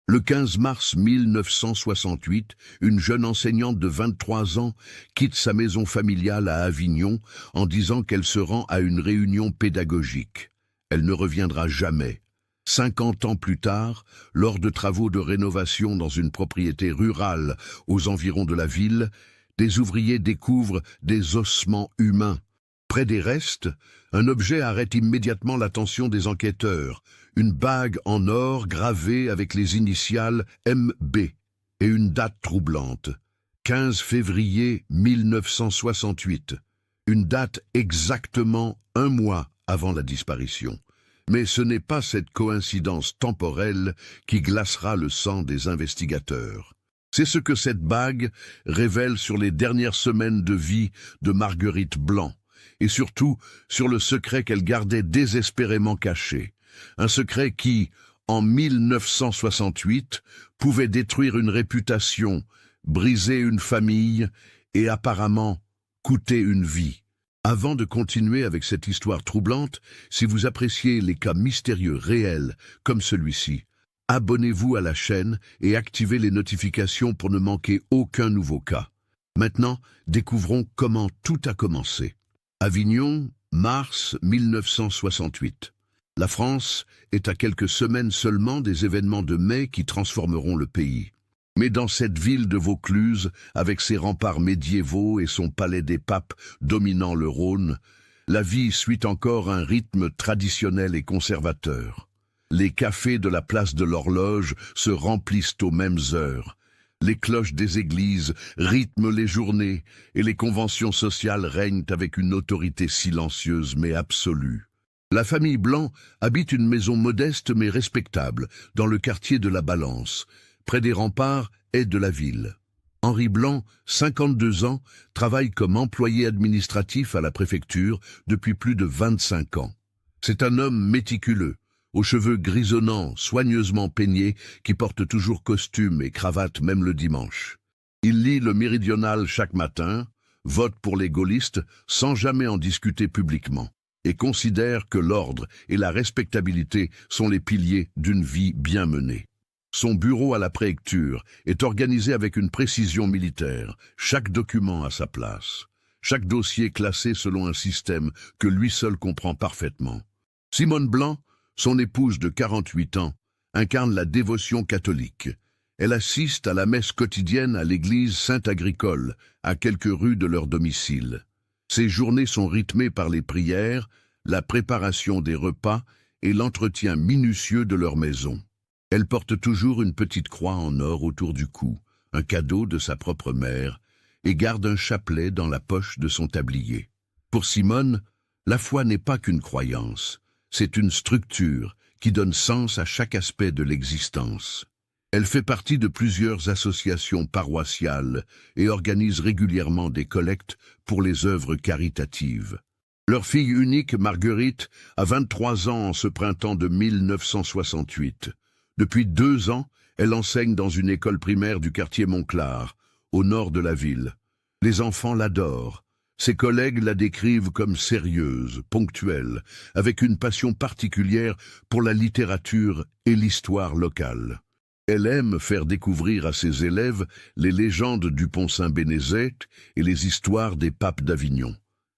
Le 15 mars 1968, une jeune enseignante de 23 ans quitte sa maison familiale à Avignon en disant qu'elle se rend à une réunion pédagogique. Elle ne reviendra jamais. 50 ans plus tard, lors de travaux de rénovation dans une propriété rurale aux environs de la ville, des ouvriers découvrent des ossements humains. Près des restes, un objet arrête immédiatement l'attention des enquêteurs, une bague en or gravée avec les initiales MB et une date troublante, 15 février 1968, une date exactement un mois avant la disparition. Mais ce n'est pas cette coïncidence temporelle qui glacera le sang des investigateurs. C'est ce que cette bague révèle sur les dernières semaines de vie de Marguerite Blanc, et surtout sur le secret qu'elle gardait désespérément caché. Un secret qui, en 1968, pouvait détruire une réputation, briser une famille et apparemment coûter une vie. Avant de continuer avec cette histoire troublante, si vous appréciez les cas mystérieux réels comme celui-ci, abonnez-vous à la chaîne et activez les notifications pour ne manquer aucun nouveau cas. Maintenant, découvrons comment tout a commencé. Avignon, mars 1968. La France est à quelques semaines seulement des événements de mai qui transformeront le pays. Mais dans cette ville de Vaucluse, avec ses remparts médiévaux et son palais des papes dominant le Rhône, la vie suit encore un rythme traditionnel et conservateur. Les cafés de la place de l'Horloge se remplissent aux mêmes heures. Les cloches des églises rythment les journées et les conventions sociales règnent avec une autorité silencieuse mais absolue. La famille Blanc habite une maison modeste mais respectable dans le quartier de la Balance, près des remparts et de la ville. Henri Blanc, 52 ans, travaille comme employé administratif à la préfecture depuis plus de 25 ans. C'est un homme méticuleux, aux cheveux grisonnants, soigneusement peignés, qui porte toujours costume et cravate même le dimanche. Il lit le Méridional chaque matin, vote pour les gaullistes sans jamais en discuter publiquement, et considère que l'ordre et la respectabilité sont les piliers d'une vie bien menée. Son bureau à la préfecture est organisé avec une précision militaire, chaque document à sa place, chaque dossier classé selon un système que lui seul comprend parfaitement. Simone Blanc, son épouse de 48 ans, incarne la dévotion catholique. Elle assiste à la messe quotidienne à l'église Saint-Agricole, à quelques rues de leur domicile. Ses journées sont rythmées par les prières, la préparation des repas et l'entretien minutieux de leur maison. Elle porte toujours une petite croix en or autour du cou, un cadeau de sa propre mère, et garde un chapelet dans la poche de son tablier. Pour Simone, la foi n'est pas qu'une croyance, c'est une structure qui donne sens à chaque aspect de l'existence. Elle fait partie de plusieurs associations paroissiales et organise régulièrement des collectes pour les œuvres caritatives. Leur fille unique, Marguerite, a 23 ans en ce printemps de 1968. Depuis 2 ans, elle enseigne dans une école primaire du quartier Montclar, au nord de la ville. Les enfants l'adorent. Ses collègues la décrivent comme sérieuse, ponctuelle, avec une passion particulière pour la littérature et l'histoire locale. Elle aime faire découvrir à ses élèves les légendes du pont Saint-Bénézet et les histoires des papes d'Avignon.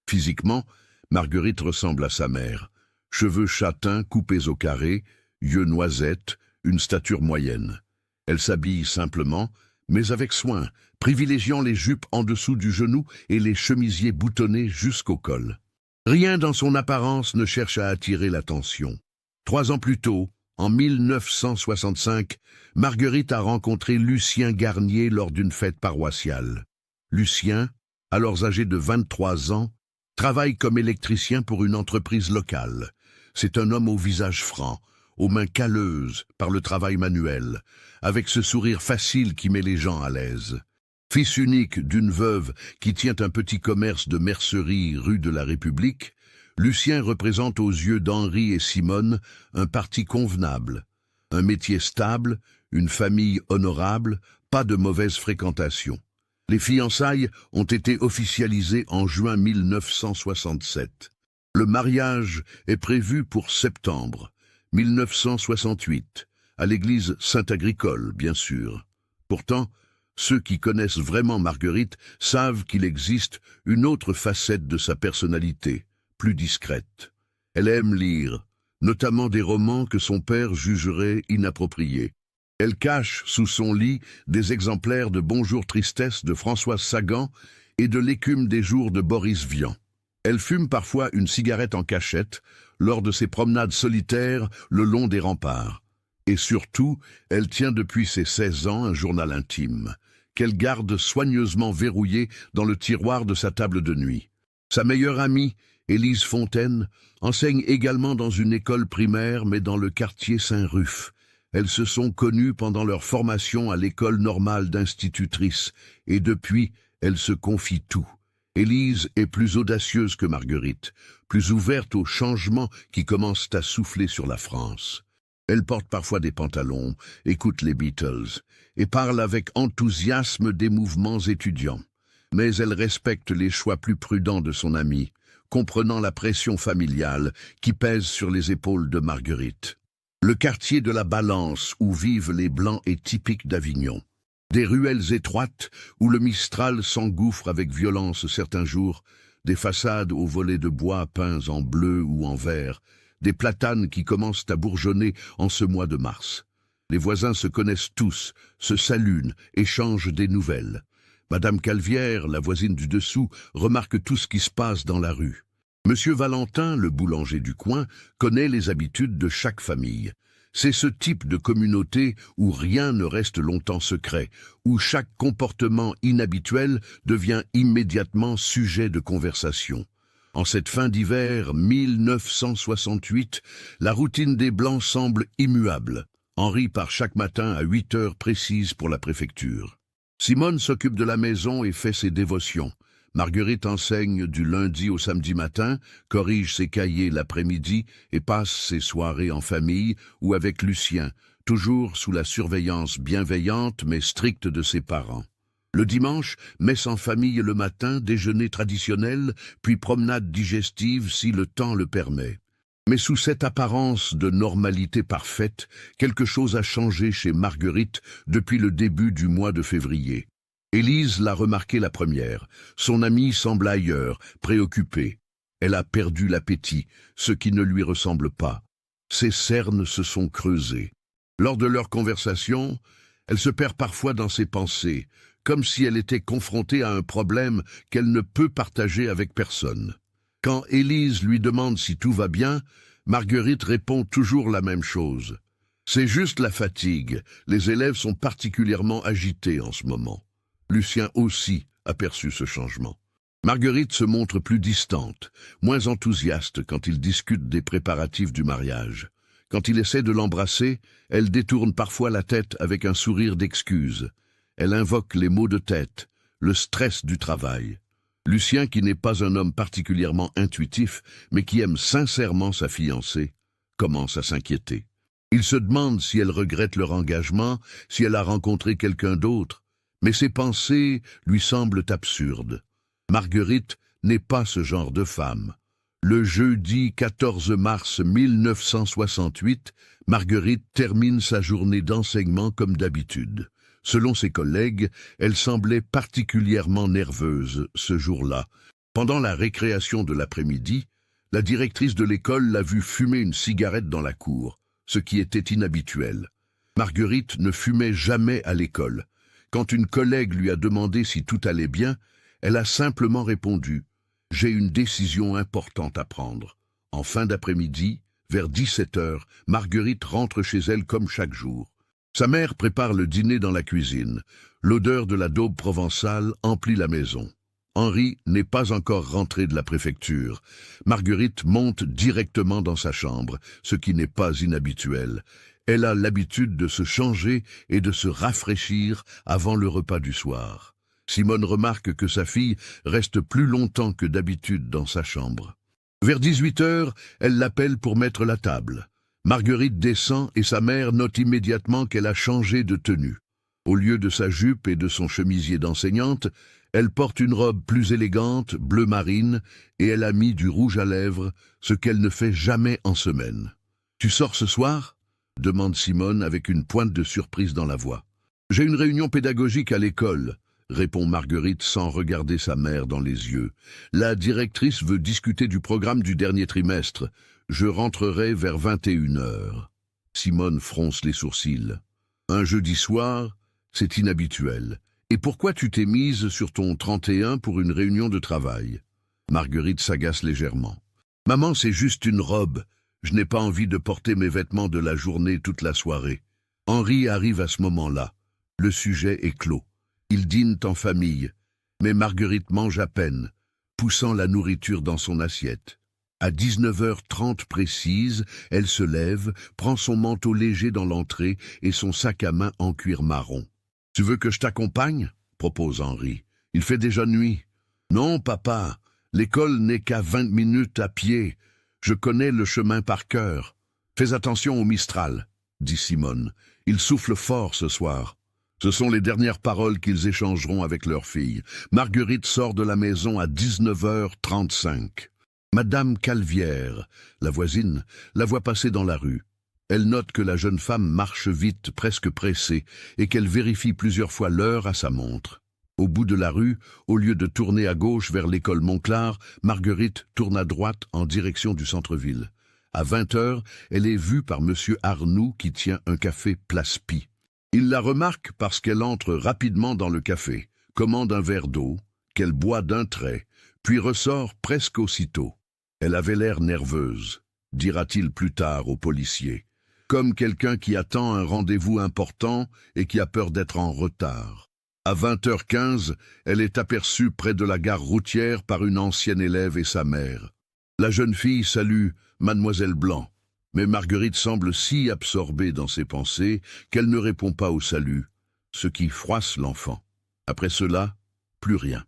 Physiquement, Marguerite ressemble à sa mère. Cheveux châtains coupés au carré, yeux noisettes, une stature moyenne. Elle s'habille simplement, mais avec soin, privilégiant les jupes en dessous du genou et les chemisiers boutonnés jusqu'au col. Rien dans son apparence ne cherche à attirer l'attention. 3 ans plus tôt, en 1965, Marguerite a rencontré Lucien Garnier lors d'une fête paroissiale. Lucien, alors âgé de 23 ans, travaille comme électricien pour une entreprise locale. C'est un homme au visage franc, aux mains calleuses par le travail manuel, avec ce sourire facile qui met les gens à l'aise. Fils unique d'une veuve qui tient un petit commerce de mercerie rue de la République, Lucien représente aux yeux d'Henri et Simone un parti convenable, un métier stable, une famille honorable, pas de mauvaise fréquentation. Les fiançailles ont été officialisées en juin 1967. Le mariage est prévu pour septembre 1968, à l'église Saint-Agricole, bien sûr. Pourtant, ceux qui connaissent vraiment Marguerite savent qu'il existe une autre facette de sa personnalité, plus discrète. Elle aime lire, notamment des romans que son père jugerait inappropriés. Elle cache sous son lit des exemplaires de Bonjour Tristesse de Françoise Sagan et de L'écume des jours de Boris Vian. Elle fume parfois une cigarette en cachette lors de ses promenades solitaires le long des remparts. Et surtout, elle tient depuis ses 16 ans un journal intime, qu'elle garde soigneusement verrouillé dans le tiroir de sa table de nuit. Sa meilleure amie, Élise Fontaine, enseigne également dans une école primaire mais dans le quartier Saint-Ruf. Elles se sont connues pendant leur formation à l'école normale d'institutrices et depuis, elles se confient tout. Élise est plus audacieuse que Marguerite, plus ouverte aux changements qui commencent à souffler sur la France. Elle porte parfois des pantalons, écoute les Beatles et parle avec enthousiasme des mouvements étudiants. Mais elle respecte les choix plus prudents de son amie, comprenant la pression familiale qui pèse sur les épaules de Marguerite. Le quartier de la Balance où vivent les Blancs est typique d'Avignon. Des ruelles étroites où le Mistral s'engouffre avec violence certains jours, des façades aux volets de bois peints en bleu ou en vert, des platanes qui commencent à bourgeonner en ce mois de mars. Les voisins se connaissent tous, se saluent, échangent des nouvelles. Madame Calvière, la voisine du dessous, remarque tout ce qui se passe dans la rue. Monsieur Valentin, le boulanger du coin, connaît les habitudes de chaque famille. C'est ce type de communauté où rien ne reste longtemps secret, où chaque comportement inhabituel devient immédiatement sujet de conversation. En cette fin d'hiver 1968, la routine des Blancs semble immuable. Henri part chaque matin à 8 heures précises pour la préfecture. Simone s'occupe de la maison et fait ses dévotions. Marguerite enseigne du lundi au samedi matin, corrige ses cahiers l'après-midi et passe ses soirées en famille ou avec Lucien, toujours sous la surveillance bienveillante mais stricte de ses parents. Le dimanche, messe en famille le matin, déjeuner traditionnel, puis promenade digestive si le temps le permet. Mais sous cette apparence de normalité parfaite, quelque chose a changé chez Marguerite depuis le début du mois de février. Élise l'a remarqué la première. Son amie semble ailleurs, préoccupée. Elle a perdu l'appétit, ce qui ne lui ressemble pas. Ses cernes se sont creusées. Lors de leur conversation, elle se perd parfois dans ses pensées, comme si elle était confrontée à un problème qu'elle ne peut partager avec personne. Quand Élise lui demande si tout va bien, Marguerite répond toujours la même chose. C'est juste la fatigue, les élèves sont particulièrement agités en ce moment. Lucien aussi aperçut ce changement. Marguerite se montre plus distante, moins enthousiaste quand ils discutent des préparatifs du mariage. Quand il essaie de l'embrasser, elle détourne parfois la tête avec un sourire d'excuse. Elle invoque les maux de tête, le stress du travail. Lucien, qui n'est pas un homme particulièrement intuitif, mais qui aime sincèrement sa fiancée, commence à s'inquiéter. Il se demande si elle regrette leur engagement, si elle a rencontré quelqu'un d'autre. Mais ses pensées lui semblent absurdes. Marguerite n'est pas ce genre de femme. Le jeudi 14 mars 1968, Marguerite termine sa journée d'enseignement comme d'habitude. Selon ses collègues, elle semblait particulièrement nerveuse ce jour-là. Pendant la récréation de l'après-midi, la directrice de l'école l'a vue fumer une cigarette dans la cour, ce qui était inhabituel. Marguerite ne fumait jamais à l'école. Quand une collègue lui a demandé si tout allait bien, elle a simplement répondu « J'ai une décision importante à prendre ». En fin d'après-midi, vers 17 heures, Marguerite rentre chez elle comme chaque jour. Sa mère prépare le dîner dans la cuisine. L'odeur de la daube provençale emplit la maison. Henri n'est pas encore rentré de la préfecture. Marguerite monte directement dans sa chambre, ce qui n'est pas inhabituel. Elle a l'habitude de se changer et de se rafraîchir avant le repas du soir. Simone remarque que sa fille reste plus longtemps que d'habitude dans sa chambre. Vers 18 heures, elle l'appelle pour mettre la table. Marguerite descend et sa mère note immédiatement qu'elle a changé de tenue. Au lieu de sa jupe et de son chemisier d'enseignante, elle porte une robe plus élégante, bleu marine, et elle a mis du rouge à lèvres, ce qu'elle ne fait jamais en semaine. « Tu sors ce soir ?» demande Simone avec une pointe de surprise dans la voix. J'ai une réunion pédagogique à l'école, répond Marguerite sans regarder sa mère dans les yeux. La directrice veut discuter du programme du dernier trimestre. Je rentrerai vers 21h. Simone fronce les sourcils. Un jeudi soir, c'est inhabituel. Et pourquoi tu t'es mise sur ton 31 pour une réunion de travail? Marguerite s'agace légèrement. Maman, c'est juste une robe. Je n'ai pas envie de porter mes vêtements de la journée toute la soirée. Henri arrive à ce moment-là. Le sujet est clos. Ils dînent en famille. Mais Marguerite mange à peine, poussant la nourriture dans son assiette. À 19h30 précise, elle se lève, prend son manteau léger dans l'entrée et son sac à main en cuir marron. « Tu veux que je t'accompagne » propose Henri. « Il fait déjà nuit. »« Non, papa, l'école n'est qu'à 20 minutes à pied. Je connais le chemin par cœur. Fais attention au Mistral, dit Simone. Il souffle fort ce soir. Ce sont les dernières paroles qu'ils échangeront avec leur fille. Marguerite sort de la maison à 19h35. Madame Calvière, la voisine, la voit passer dans la rue. Elle note que la jeune femme marche vite, presque pressée, et qu'elle vérifie plusieurs fois l'heure à sa montre. Au bout de la rue, au lieu de tourner à gauche vers l'école Montclar, Marguerite tourne à droite en direction du centre-ville. À 20h, elle est vue par M. Arnoux qui tient un café Place Pie. Il la remarque parce qu'elle entre rapidement dans le café, commande un verre d'eau, qu'elle boit d'un trait, puis ressort presque aussitôt. Elle avait l'air nerveuse, dira-t-il plus tard au policier, comme quelqu'un qui attend un rendez-vous important et qui a peur d'être en retard. À 20h15, elle est aperçue près de la gare routière par une ancienne élève et sa mère. La jeune fille salue Mademoiselle Blanc, mais Marguerite semble si absorbée dans ses pensées qu'elle ne répond pas au salut, ce qui froisse l'enfant. Après cela, plus rien.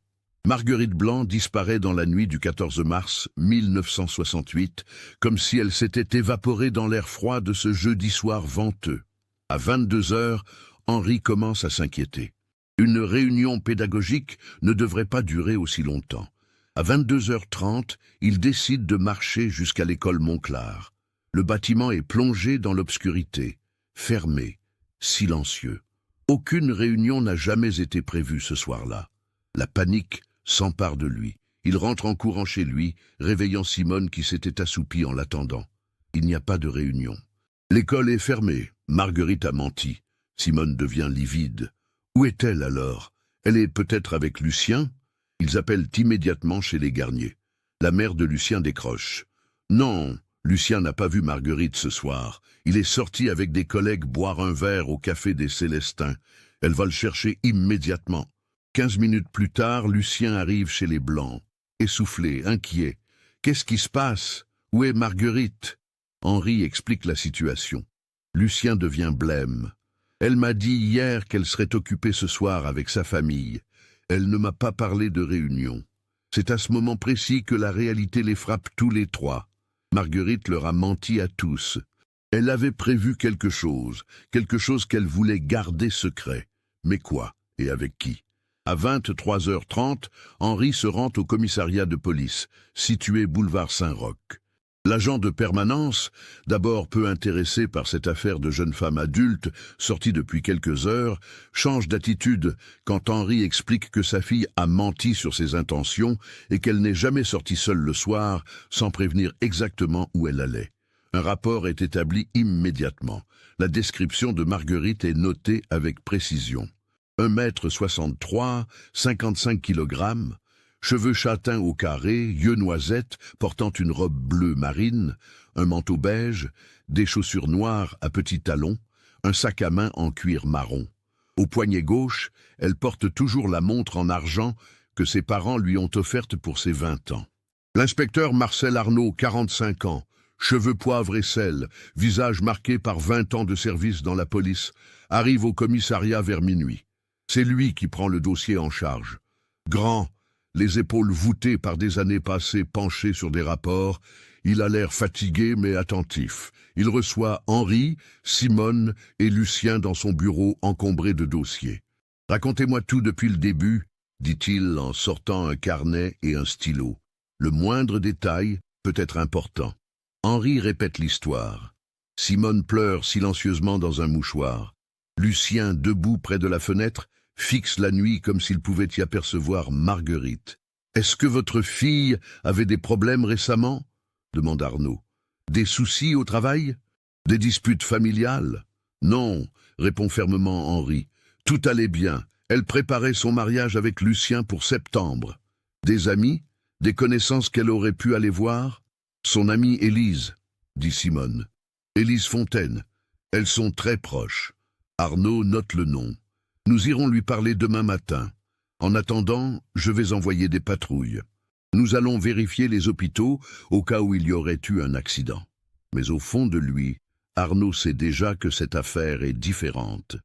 Marguerite Blanc disparaît dans la nuit du 14 mars 1968, comme si elle s'était évaporée dans l'air froid de ce jeudi soir venteux. À 22h, Henri commence à s'inquiéter. Une réunion pédagogique ne devrait pas durer aussi longtemps. À 22h30, il décide de marcher jusqu'à l'école Montclar. Le bâtiment est plongé dans l'obscurité, fermé, silencieux. Aucune réunion n'a jamais été prévue ce soir-là. La panique s'empare de lui. Il rentre en courant chez lui, réveillant Simone qui s'était assoupie en l'attendant. Il n'y a pas de réunion. L'école est fermée. Marguerite a menti. Simone devient livide. Où est-elle alors? Elle est peut-être avec Lucien? Ils appellent immédiatement chez les Garnier. La mère de Lucien décroche. Non, Lucien n'a pas vu Marguerite ce soir. Il est sorti avec des collègues boire un verre au café des Célestins. Elle va le chercher immédiatement. 15 minutes plus tard, Lucien arrive chez les Blancs. Essoufflé, inquiet. Qu'est-ce qui se passe? Où est Marguerite? Henri explique la situation. Lucien devient blême. Elle m'a dit hier qu'elle serait occupée ce soir avec sa famille. Elle ne m'a pas parlé de réunion. C'est à ce moment précis que la réalité les frappe tous les trois. Marguerite leur a menti à tous. Elle avait prévu quelque chose qu'elle voulait garder secret. Mais quoi et avec qui? À 23h30, Henri se rend au commissariat de police, situé boulevard Saint-Roch. L'agent de permanence, d'abord peu intéressé par cette affaire de jeune femme adulte, sortie depuis quelques heures, change d'attitude quand Henri explique que sa fille a menti sur ses intentions et qu'elle n'est jamais sortie seule le soir sans prévenir exactement où elle allait. Un rapport est établi immédiatement. La description de Marguerite est notée avec précision. 1m63, 55 kg, cheveux châtains au carré, yeux noisettes, portant une robe bleue marine, un manteau beige, des chaussures noires à petits talons, un sac à main en cuir marron. Au poignet gauche, elle porte toujours la montre en argent que ses parents lui ont offerte pour ses 20 ans. L'inspecteur Marcel Arnaud, 45 ans, cheveux poivre et sel, visage marqué par 20 ans de service dans la police, arrive au commissariat vers minuit. C'est lui qui prend le dossier en charge. Grand, les épaules voûtées par des années passées penché sur des rapports, il a l'air fatigué mais attentif. Il reçoit Henri, Simone et Lucien dans son bureau encombré de dossiers. « Racontez-moi tout depuis le début », dit-il en sortant un carnet et un stylo. Le moindre détail peut être important. Henri répète l'histoire. Simone pleure silencieusement dans un mouchoir. Lucien, debout près de la fenêtre, fixe la nuit comme s'il pouvait y apercevoir Marguerite. « Est-ce que votre fille avait des problèmes récemment ?» demande Arnaud. « Des soucis au travail? Des disputes familiales ?» « Non, » répond fermement Henri. « Tout allait bien. Elle préparait son mariage avec Lucien pour septembre. Des amis? Des connaissances qu'elle aurait pu aller voir? Son amie Élise, dit Simone. Élise Fontaine. Elles sont très proches. Arnaud note le nom. Nous irons lui parler demain matin. En attendant, je vais envoyer des patrouilles. Nous allons vérifier les hôpitaux au cas où il y aurait eu un accident. Mais au fond de lui, Arnaud sait déjà que cette affaire est différente.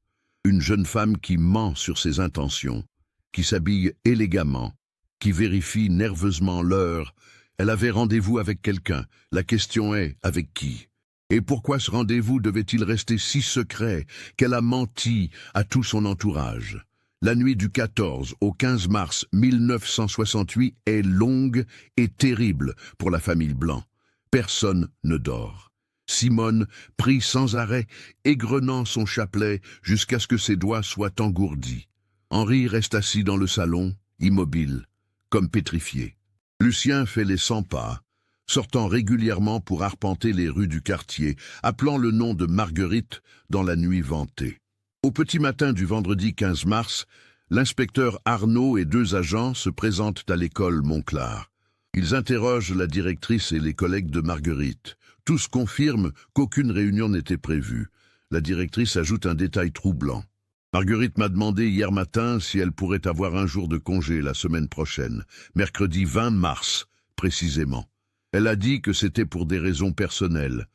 Une jeune femme qui ment sur ses intentions, qui s'habille élégamment, qui vérifie nerveusement l'heure. Elle avait rendez-vous avec quelqu'un. La question est, avec qui? Et pourquoi ce rendez-vous devait-il rester si secret qu'elle a menti à tout son entourage? La nuit du 14 au 15 mars 1968 est longue et terrible pour la famille Blanc. Personne ne dort. Simone prie sans arrêt, égrenant son chapelet jusqu'à ce que ses doigts soient engourdis. Henri reste assis dans le salon, immobile, comme pétrifié. Lucien fait les 100 pas, sortant régulièrement pour arpenter les rues du quartier, appelant le nom de Marguerite dans la nuit ventée. Au petit matin du vendredi 15 mars, l'inspecteur Arnaud et 2 agents se présentent à l'école Montclar. Ils interrogent la directrice et les collègues de Marguerite. Tous confirment qu'aucune réunion n'était prévue. La directrice ajoute un détail troublant. Marguerite m'a demandé hier matin si elle pourrait avoir un jour de congé la semaine prochaine, mercredi 20 mars, précisément. Elle a dit que c'était pour des raisons personnelles.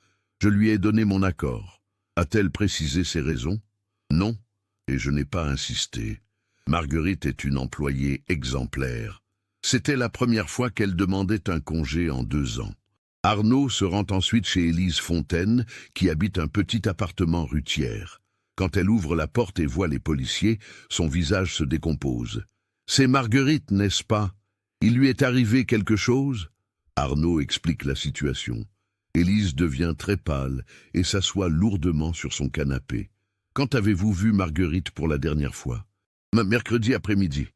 Je lui ai donné mon accord. A-t-elle précisé ses raisons? Non, et je n'ai pas insisté. Marguerite est une employée exemplaire. C'était la première fois qu'elle demandait un congé en 2 ans. Arnaud se rend ensuite chez Élise Fontaine, qui habite un petit appartement rue Thiers. Quand elle ouvre la porte et voit les policiers, son visage se décompose. « C'est Marguerite, n'est-ce pas? Il lui est arrivé quelque chose ?» Arnaud explique la situation. Élise devient très pâle et s'assoit lourdement sur son canapé. « Quand avez-vous vu Marguerite pour la dernière fois ?»« Mercredi après-midi.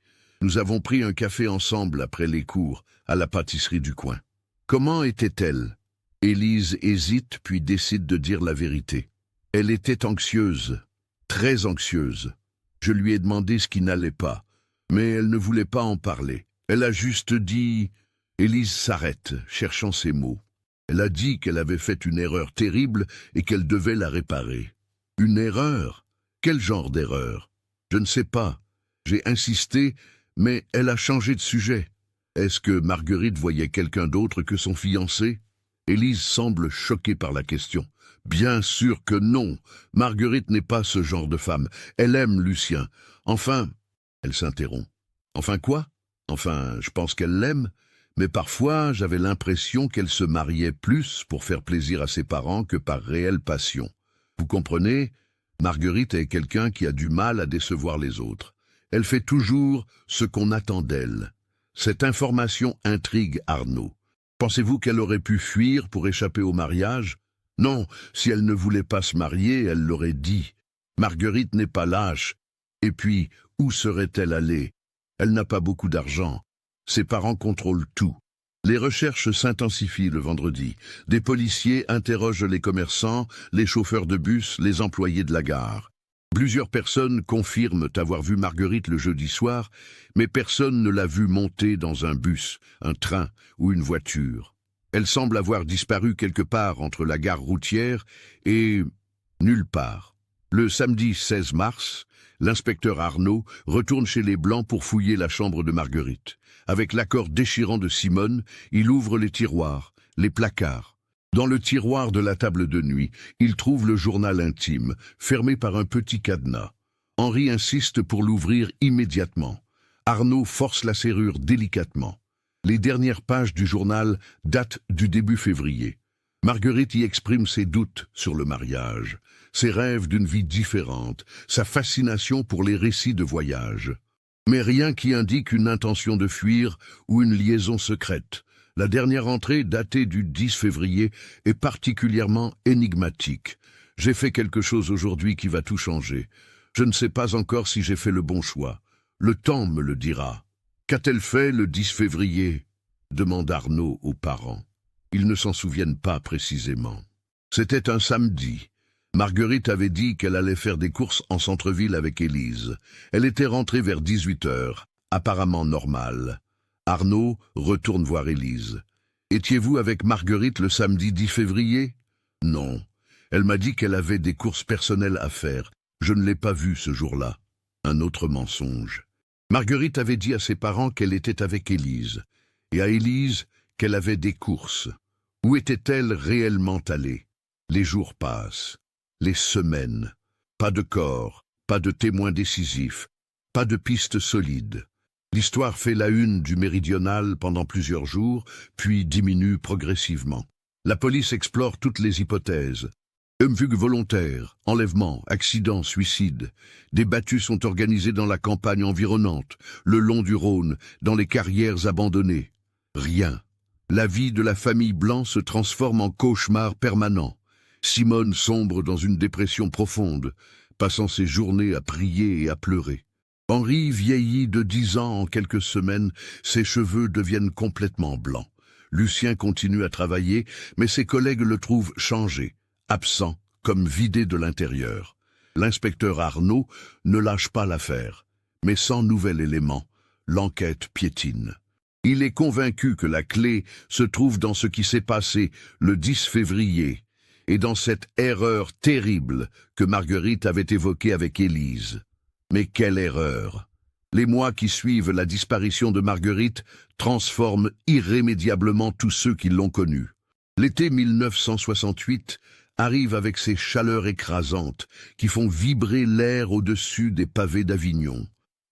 Nous avons pris un café ensemble après les cours, à la pâtisserie du coin. » Comment était-elle? Élise hésite puis décide de dire la vérité. Elle était anxieuse, très anxieuse. Je lui ai demandé ce qui n'allait pas, mais elle ne voulait pas en parler. Elle a juste dit... Élise s'arrête, cherchant ses mots. Elle a dit qu'elle avait fait une erreur terrible et qu'elle devait la réparer. Une erreur? Quel genre d'erreur? Je ne sais pas. J'ai insisté, mais elle a changé de sujet. Est-ce que Marguerite voyait quelqu'un d'autre que son fiancé? Élise semble choquée par la question. Bien sûr que non. Marguerite n'est pas ce genre de femme. Elle aime Lucien. Enfin, elle s'interrompt. Enfin quoi? Enfin, je pense qu'elle l'aime, mais parfois j'avais l'impression qu'elle se mariait plus pour faire plaisir à ses parents que par réelle passion. Vous comprenez? Marguerite est quelqu'un qui a du mal à décevoir les autres. Elle fait toujours ce qu'on attend d'elle. Cette information intrigue Arnaud. Pensez-vous qu'elle aurait pu fuir pour échapper au mariage? Non, si elle ne voulait pas se marier, elle l'aurait dit. Marguerite n'est pas lâche. Et puis, où serait-elle allée? Elle n'a pas beaucoup d'argent. Ses parents contrôlent tout. Les recherches s'intensifient le vendredi. Des policiers interrogent les commerçants, les chauffeurs de bus, les employés de la gare. Plusieurs personnes confirment avoir vu Marguerite le jeudi soir, mais personne ne l'a vue monter dans un bus, un train ou une voiture. Elle semble avoir disparu quelque part entre la gare routière et nulle part. Le samedi 16 mars, l'inspecteur Arnaud retourne chez les Blancs pour fouiller la chambre de Marguerite. Avec l'accord déchirant de Simone, il ouvre les tiroirs, les placards. Dans le tiroir de la table de nuit, il trouve le journal intime, fermé par un petit cadenas. Henri insiste pour l'ouvrir immédiatement. Arnaud force la serrure délicatement. Les dernières pages du journal datent du début février. Marguerite y exprime ses doutes sur le mariage, ses rêves d'une vie différente, sa fascination pour les récits de voyage. Mais rien qui indique une intention de fuir ou une liaison secrète. La dernière entrée, datée du 10 février, est particulièrement énigmatique. J'ai fait quelque chose aujourd'hui qui va tout changer. Je ne sais pas encore si j'ai fait le bon choix. Le temps me le dira. Qu'a-t-elle fait le 10 février ? Demande Arnaud aux parents. Ils ne s'en souviennent pas précisément. C'était un samedi. Marguerite avait dit qu'elle allait faire des courses en centre-ville avec Élise. Elle était rentrée vers 18h, apparemment normale. Arnaud retourne voir Élise. « Étiez-vous avec Marguerite le samedi 10 février ?»« Non. Elle m'a dit qu'elle avait des courses personnelles à faire. Je ne l'ai pas vue ce jour-là. » Un autre mensonge. Marguerite avait dit à ses parents qu'elle était avec Élise, et à Élise qu'elle avait des courses. Où était-elle réellement allée? Les jours passent, les semaines. Pas de corps, pas de témoins décisifs, pas de pistes solides. L'histoire fait la une du Méridional pendant plusieurs jours, puis diminue progressivement. La police explore toutes les hypothèses. Fugue volontaire, enlèvement, accident, suicide. Des battues sont organisées dans la campagne environnante, le long du Rhône, dans les carrières abandonnées. Rien. La vie de la famille Blanc se transforme en cauchemar permanent. Simone sombre dans une dépression profonde, passant ses journées à prier et à pleurer. Henri vieillit de 10 ans en quelques semaines, ses cheveux deviennent complètement blancs. Lucien continue à travailler, mais ses collègues le trouvent changé, absent, comme vidé de l'intérieur. L'inspecteur Arnaud ne lâche pas l'affaire, mais sans nouvel élément, l'enquête piétine. Il est convaincu que la clé se trouve dans ce qui s'est passé le 10 février et dans cette erreur terrible que Marguerite avait évoquée avec Élise. Mais quelle erreur! Les mois qui suivent la disparition de Marguerite transforment irrémédiablement tous ceux qui l'ont connue. L'été 1968 arrive avec ses chaleurs écrasantes qui font vibrer l'air au-dessus des pavés d'Avignon.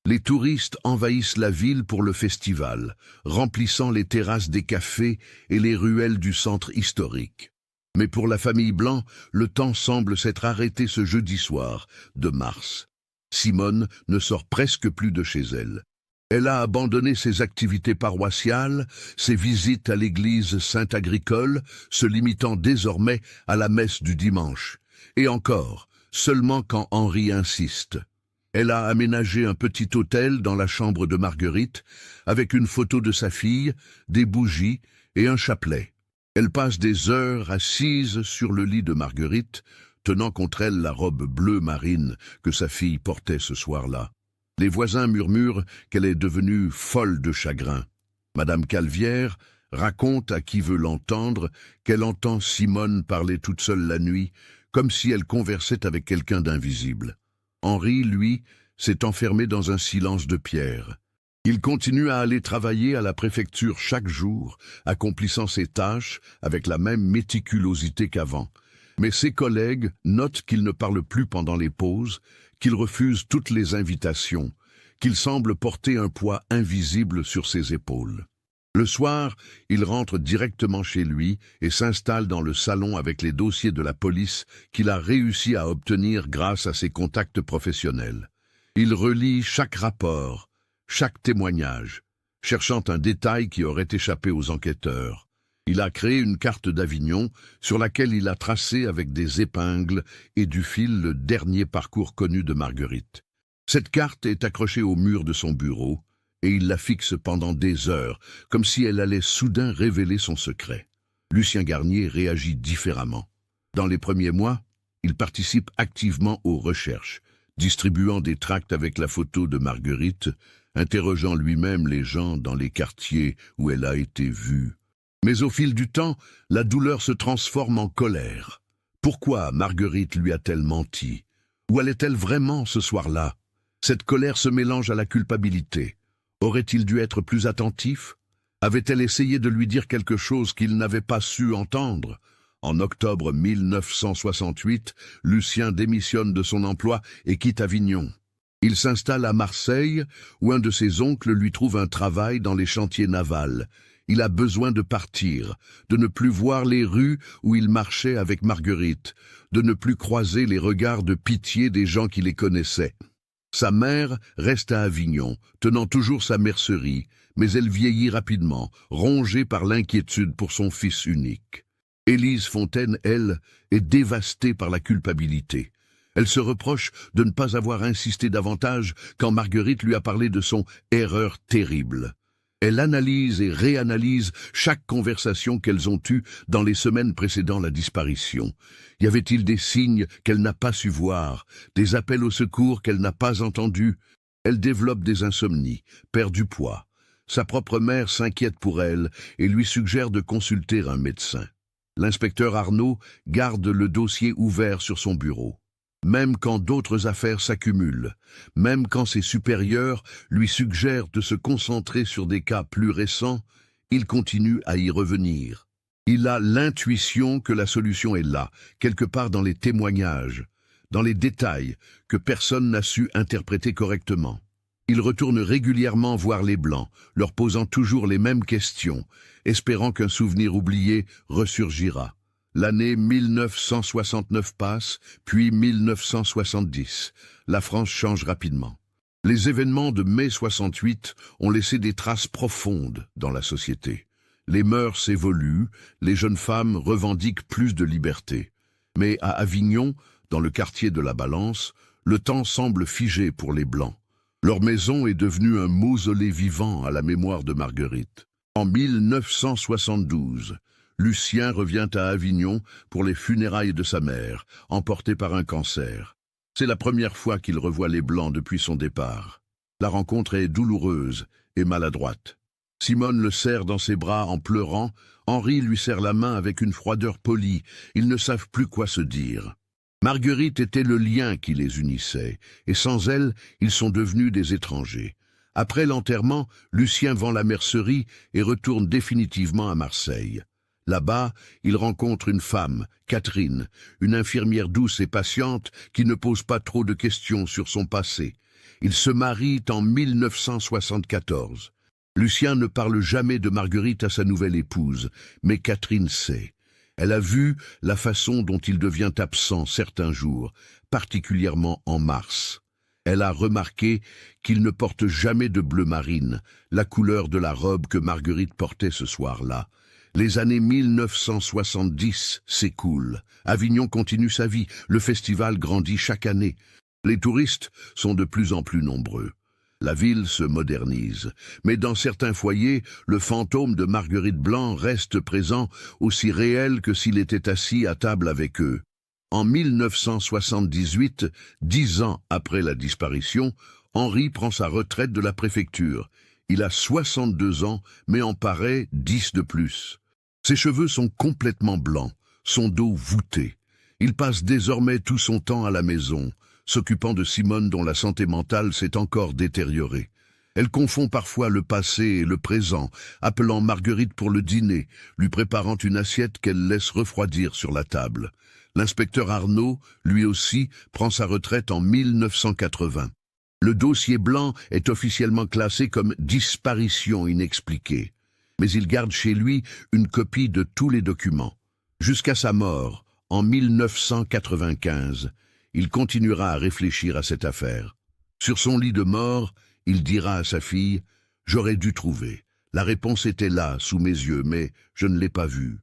Les touristes envahissent la ville pour le festival, remplissant les terrasses des cafés et les ruelles du centre historique. Mais pour la famille Blanc, le temps semble s'être arrêté ce jeudi soir de mars. Simone ne sort presque plus de chez elle. Elle a abandonné ses activités paroissiales, ses visites à l'église Saint-Agricole, se limitant désormais à la messe du dimanche. Et encore, seulement quand Henri insiste. Elle a aménagé un petit hôtel dans la chambre de Marguerite, avec une photo de sa fille, des bougies et un chapelet. Elle passe des heures assise sur le lit de Marguerite, tenant contre elle la robe bleu marine que sa fille portait ce soir-là. Les voisins murmurent qu'elle est devenue folle de chagrin. Madame Calvière raconte à qui veut l'entendre qu'elle entend Simone parler toute seule la nuit, comme si elle conversait avec quelqu'un d'invisible. Henri, lui, s'est enfermé dans un silence de pierre. Il continue à aller travailler à la préfecture chaque jour, accomplissant ses tâches avec la même méticulosité qu'avant. Mais ses collègues notent qu'il ne parle plus pendant les pauses, qu'il refuse toutes les invitations, qu'il semble porter un poids invisible sur ses épaules. Le soir, il rentre directement chez lui et s'installe dans le salon avec les dossiers de la police qu'il a réussi à obtenir grâce à ses contacts professionnels. Il relit chaque rapport, chaque témoignage, cherchant un détail qui aurait échappé aux enquêteurs. Il a créé une carte d'Avignon sur laquelle il a tracé avec des épingles et du fil le dernier parcours connu de Marguerite. Cette carte est accrochée au mur de son bureau et il la fixe pendant des heures, comme si elle allait soudain révéler son secret. Lucien Garnier réagit différemment. Dans les premiers mois, il participe activement aux recherches, distribuant des tracts avec la photo de Marguerite, interrogeant lui-même les gens dans les quartiers où elle a été vue. Mais au fil du temps, la douleur se transforme en colère. Pourquoi Marguerite lui a-t-elle menti? Où allait-elle vraiment ce soir-là? Cette colère se mélange à la culpabilité. Aurait-il dû être plus attentif? Avait-elle essayé de lui dire quelque chose qu'il n'avait pas su entendre? En octobre 1968, Lucien démissionne de son emploi et quitte Avignon. Il s'installe à Marseille, où un de ses oncles lui trouve un travail dans les chantiers navals. Il a besoin de partir, de ne plus voir les rues où il marchait avec Marguerite, de ne plus croiser les regards de pitié des gens qui les connaissaient. Sa mère reste à Avignon, tenant toujours sa mercerie, mais elle vieillit rapidement, rongée par l'inquiétude pour son fils unique. Élise Fontaine, elle, est dévastée par la culpabilité. Elle se reproche de ne pas avoir insisté davantage quand Marguerite lui a parlé de son « erreur terrible ». Elle analyse et réanalyse chaque conversation qu'elles ont eue dans les semaines précédant la disparition. Y avait-il des signes qu'elle n'a pas su voir, des appels au secours qu'elle n'a pas entendus? Elle développe des insomnies, perd du poids. Sa propre mère s'inquiète pour elle et lui suggère de consulter un médecin. L'inspecteur Arnaud garde le dossier ouvert sur son bureau. Même quand d'autres affaires s'accumulent, même quand ses supérieurs lui suggèrent de se concentrer sur des cas plus récents, il continue à y revenir. Il a l'intuition que la solution est là, quelque part dans les témoignages, dans les détails que personne n'a su interpréter correctement. Il retourne régulièrement voir les Blancs, leur posant toujours les mêmes questions, espérant qu'un souvenir oublié ressurgira. L'année 1969 passe, puis 1970. La France change rapidement. Les événements de mai 68 ont laissé des traces profondes dans la société. Les mœurs évoluent, les jeunes femmes revendiquent plus de liberté. Mais à Avignon, dans le quartier de la Balance, le temps semble figé pour les Blancs. Leur maison est devenue un mausolée vivant à la mémoire de Marguerite. En 1972, Lucien revient à Avignon pour les funérailles de sa mère, emporté par un cancer. C'est la première fois qu'il revoit les Blancs depuis son départ. La rencontre est douloureuse et maladroite. Simone le serre dans ses bras en pleurant, Henri lui serre la main avec une froideur polie, ils ne savent plus quoi se dire. Marguerite était le lien qui les unissait, et sans elle, ils sont devenus des étrangers. Après l'enterrement, Lucien vend la mercerie et retourne définitivement à Marseille. Là-bas, il rencontre une femme, Catherine, une infirmière douce et patiente qui ne pose pas trop de questions sur son passé. Ils se marient en 1974. Lucien ne parle jamais de Marguerite à sa nouvelle épouse, mais Catherine sait. Elle a vu la façon dont il devient absent certains jours, particulièrement en mars. Elle a remarqué qu'il ne porte jamais de bleu marine, la couleur de la robe que Marguerite portait ce soir-là. Les années 1970 s'écoulent. Avignon continue sa vie. Le festival grandit chaque année. Les touristes sont de plus en plus nombreux. La ville se modernise. Mais dans certains foyers, le fantôme de Marguerite Blanc reste présent, aussi réel que s'il était assis à table avec eux. En 1978, 10 ans après la disparition, Henri prend sa retraite de la préfecture. Il a 62 ans, mais en paraît 10 de plus. Ses cheveux sont complètement blancs, son dos voûté. Il passe désormais tout son temps à la maison, s'occupant de Simone dont la santé mentale s'est encore détériorée. Elle confond parfois le passé et le présent, appelant Marguerite pour le dîner, lui préparant une assiette qu'elle laisse refroidir sur la table. L'inspecteur Arnaud, lui aussi, prend sa retraite en 1980. Le dossier blanc est officiellement classé comme disparition inexpliquée. Mais il garde chez lui une copie de tous les documents. Jusqu'à sa mort, en 1995, il continuera à réfléchir à cette affaire. Sur son lit de mort, il dira à sa fille « J'aurais dû trouver. La réponse était là, sous mes yeux, mais je ne l'ai pas vue. »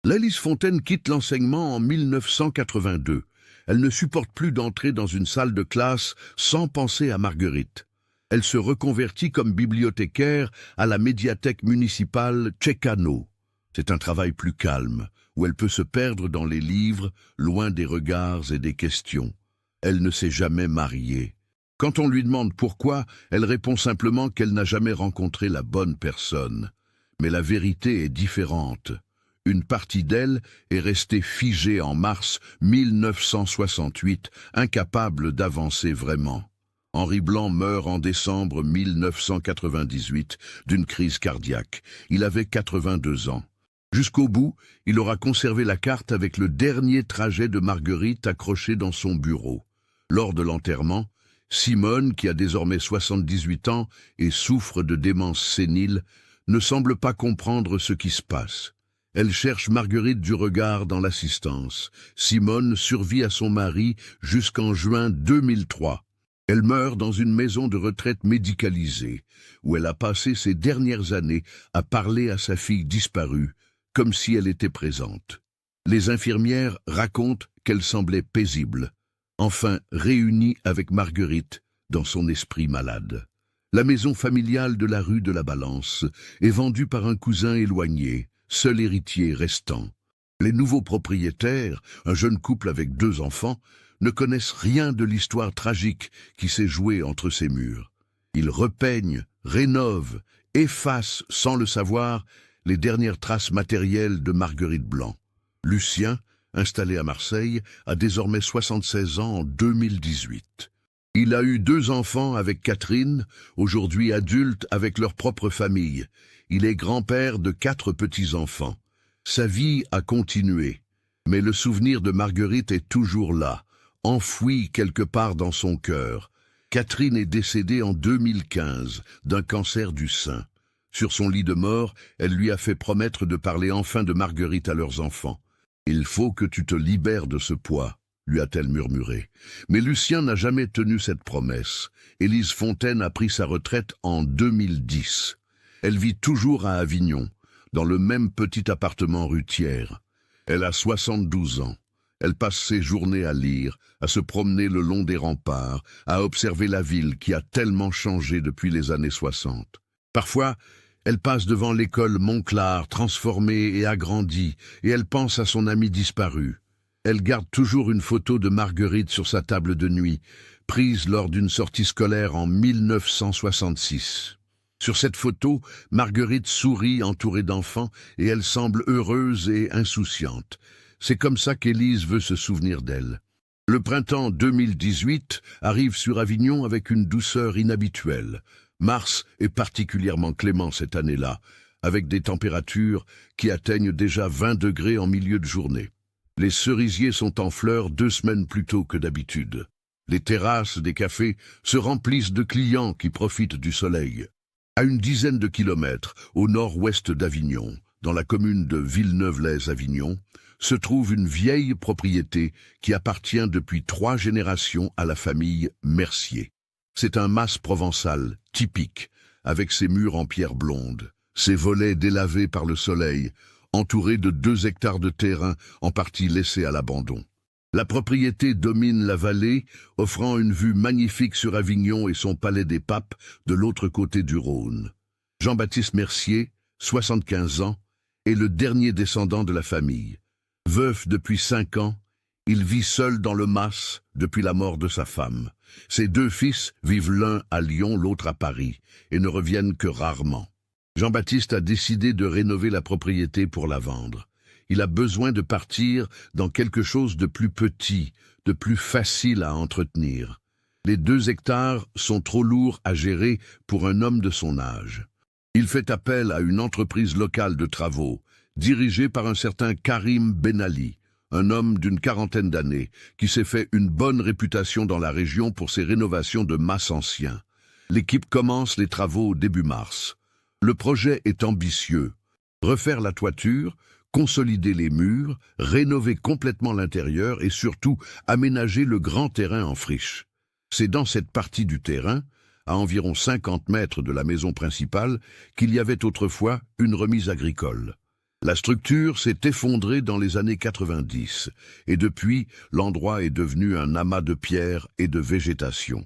Élise Fontaine quitte l'enseignement en 1982. Elle ne supporte plus d'entrer dans une salle de classe sans penser à Marguerite. Elle se reconvertit comme bibliothécaire à la médiathèque municipale Ceccano. C'est un travail plus calme, où elle peut se perdre dans les livres, loin des regards et des questions. Elle ne s'est jamais mariée. Quand on lui demande pourquoi, elle répond simplement qu'elle n'a jamais rencontré la bonne personne. Mais la vérité est différente. Une partie d'elle est restée figée en mars 1968, incapable d'avancer vraiment. Henri Blanc meurt en décembre 1998 d'une crise cardiaque. Il avait 82 ans. Jusqu'au bout, il aura conservé la carte avec le dernier trajet de Marguerite accroché dans son bureau. Lors de l'enterrement, Simone, qui a désormais 78 ans et souffre de démence sénile, ne semble pas comprendre ce qui se passe. Elle cherche Marguerite du regard dans l'assistance. Simone survit à son mari jusqu'en juin 2003. Elle meurt dans une maison de retraite médicalisée, où elle a passé ses dernières années à parler à sa fille disparue, comme si elle était présente. Les infirmières racontent qu'elle semblait paisible, enfin réunie avec Marguerite dans son esprit malade. La maison familiale de la rue de la Balance est vendue par un cousin éloigné, seul héritier restant. Les nouveaux propriétaires, un jeune couple avec 2 enfants, ne connaissent rien de l'histoire tragique qui s'est jouée entre ces murs. Ils repeignent, rénovent, effacent, sans le savoir, les dernières traces matérielles de Marguerite Blanc. Lucien, installé à Marseille, a désormais 76 ans en 2018. Il a eu 2 enfants avec Catherine, aujourd'hui adultes avec leur propre famille. Il est grand-père de 4 petits-enfants. Sa vie a continué, mais le souvenir de Marguerite est toujours là, enfoui quelque part dans son cœur. Catherine est décédée en 2015 d'un cancer du sein. Sur son lit de mort, elle lui a fait promettre de parler enfin de Marguerite à leurs enfants. « Il faut que tu te libères de ce poids », lui a-t-elle murmuré. Mais Lucien n'a jamais tenu cette promesse. Élise Fontaine a pris sa retraite en 2010. Elle vit toujours à Avignon, dans le même petit appartement rue Thiers. Elle a 72 ans. Elle passe ses journées à lire, à se promener le long des remparts, à observer la ville qui a tellement changé depuis les années 60. Parfois, elle passe devant l'école Montclar, transformée et agrandie, et elle pense à son amie disparue. Elle garde toujours une photo de Marguerite sur sa table de nuit, prise lors d'une sortie scolaire en 1966. Sur cette photo, Marguerite sourit entourée d'enfants et elle semble heureuse et insouciante. C'est comme ça qu'Élise veut se souvenir d'elle. Le printemps 2018 arrive sur Avignon avec une douceur inhabituelle. Mars est particulièrement clément cette année-là, avec des températures qui atteignent déjà 20 degrés en milieu de journée. Les cerisiers sont en fleurs 2 semaines plus tôt que d'habitude. Les terrasses des cafés se remplissent de clients qui profitent du soleil. À une dizaine de kilomètres au nord-ouest d'Avignon, dans la commune de Villeneuve-lès-Avignon, se trouve une vieille propriété qui appartient depuis 3 générations à la famille Mercier. C'est un mas provençal typique, avec ses murs en pierre blonde, ses volets délavés par le soleil, entourés de 2 hectares de terrain en partie laissés à l'abandon. La propriété domine la vallée, offrant une vue magnifique sur Avignon et son palais des papes de l'autre côté du Rhône. Jean-Baptiste Mercier, 75 ans, est le dernier descendant de la famille. Veuf depuis 5 ans, il vit seul dans le mas depuis la mort de sa femme. Ses 2 fils vivent l'un à Lyon, l'autre à Paris, et ne reviennent que rarement. Jean-Baptiste a décidé de rénover la propriété pour la vendre. Il a besoin de partir dans quelque chose de plus petit, de plus facile à entretenir. Les 2 hectares sont trop lourds à gérer pour un homme de son âge. Il fait appel à une entreprise locale de travaux, dirigée par un certain Karim Benali, un homme d'une 40aine d'années, qui s'est fait une bonne réputation dans la région pour ses rénovations de mas anciens. L'équipe commence les travaux début mars. Le projet est ambitieux. Refaire la toiture, consolider les murs, rénover complètement l'intérieur et surtout aménager le grand terrain en friche. C'est dans cette partie du terrain, à environ 50 mètres de la maison principale, qu'il y avait autrefois une remise agricole. La structure s'est effondrée dans les années 90 et depuis, l'endroit est devenu un amas de pierres et de végétation.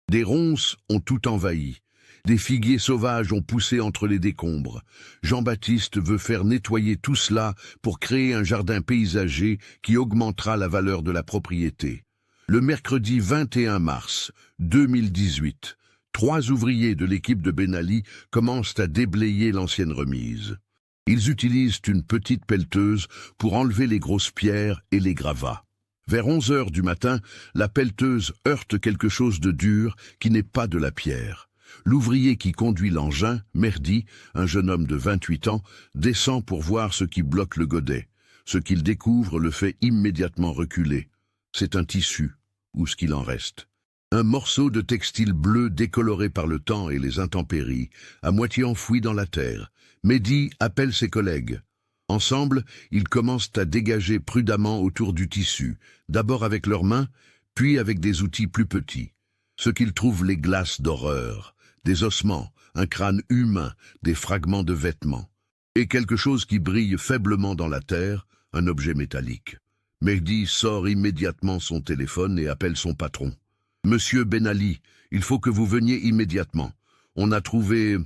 Des ronces ont tout envahi. Des figuiers sauvages ont poussé entre les décombres. Jean-Baptiste veut faire nettoyer tout cela pour créer un jardin paysager qui augmentera la valeur de la propriété. Le mercredi 21 mars 2018, 3 ouvriers de l'équipe de Benali commencent à déblayer l'ancienne remise. Ils utilisent une petite pelleteuse pour enlever les grosses pierres et les gravats. Vers 11 heures du matin, la pelleteuse heurte quelque chose de dur qui n'est pas de la pierre. L'ouvrier qui conduit l'engin, Merdi, un jeune homme de 28 ans, descend pour voir ce qui bloque le godet. Ce qu'il découvre le fait immédiatement reculer. C'est un tissu, ou ce qu'il en reste. Un morceau de textile bleu décoloré par le temps et les intempéries, à moitié enfoui dans la terre. Mehdi appelle ses collègues. Ensemble, ils commencent à dégager prudemment autour du tissu, d'abord avec leurs mains, puis avec des outils plus petits. Ce qu'ils trouvent les glaces d'horreur, des ossements, un crâne humain, des fragments de vêtements, et quelque chose qui brille faiblement dans la terre, un objet métallique. Mehdi sort immédiatement son téléphone et appelle son patron. « Monsieur Ben Ali, il faut que vous veniez immédiatement. On a trouvé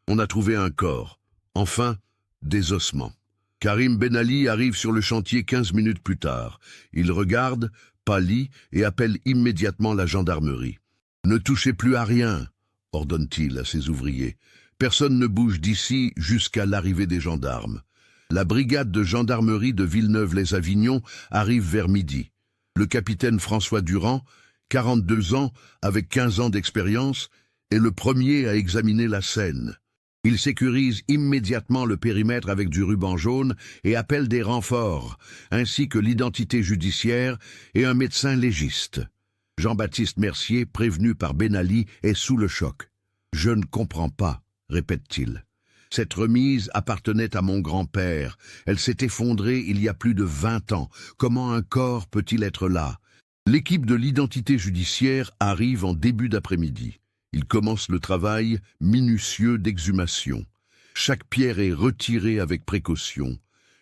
un corps. Enfin, des ossements. » Karim Ben Ali arrive sur le chantier 15 minutes plus tard. Il regarde, pâlit et appelle immédiatement la gendarmerie. « Ne touchez plus à rien !» ordonne-t-il à ses ouvriers. « Personne ne bouge d'ici jusqu'à l'arrivée des gendarmes. » La brigade de gendarmerie de Villeneuve-les-Avignon arrive vers midi. Le capitaine François Durand, 42 ans, avec 15 ans d'expérience, est le premier à examiner la scène. Il sécurise immédiatement le périmètre avec du ruban jaune et appelle des renforts, ainsi que l'identité judiciaire et un médecin légiste. Jean-Baptiste Mercier, prévenu par Ben Ali, est sous le choc. « Je ne comprends pas », répète-t-il. « Cette remise appartenait à mon grand-père. Elle s'est effondrée il y a plus de 20 ans. Comment un corps peut-il être là ?» L'équipe de l'identité judiciaire arrive en début d'après-midi. Il commence le travail minutieux d'exhumation. Chaque pierre est retirée avec précaution.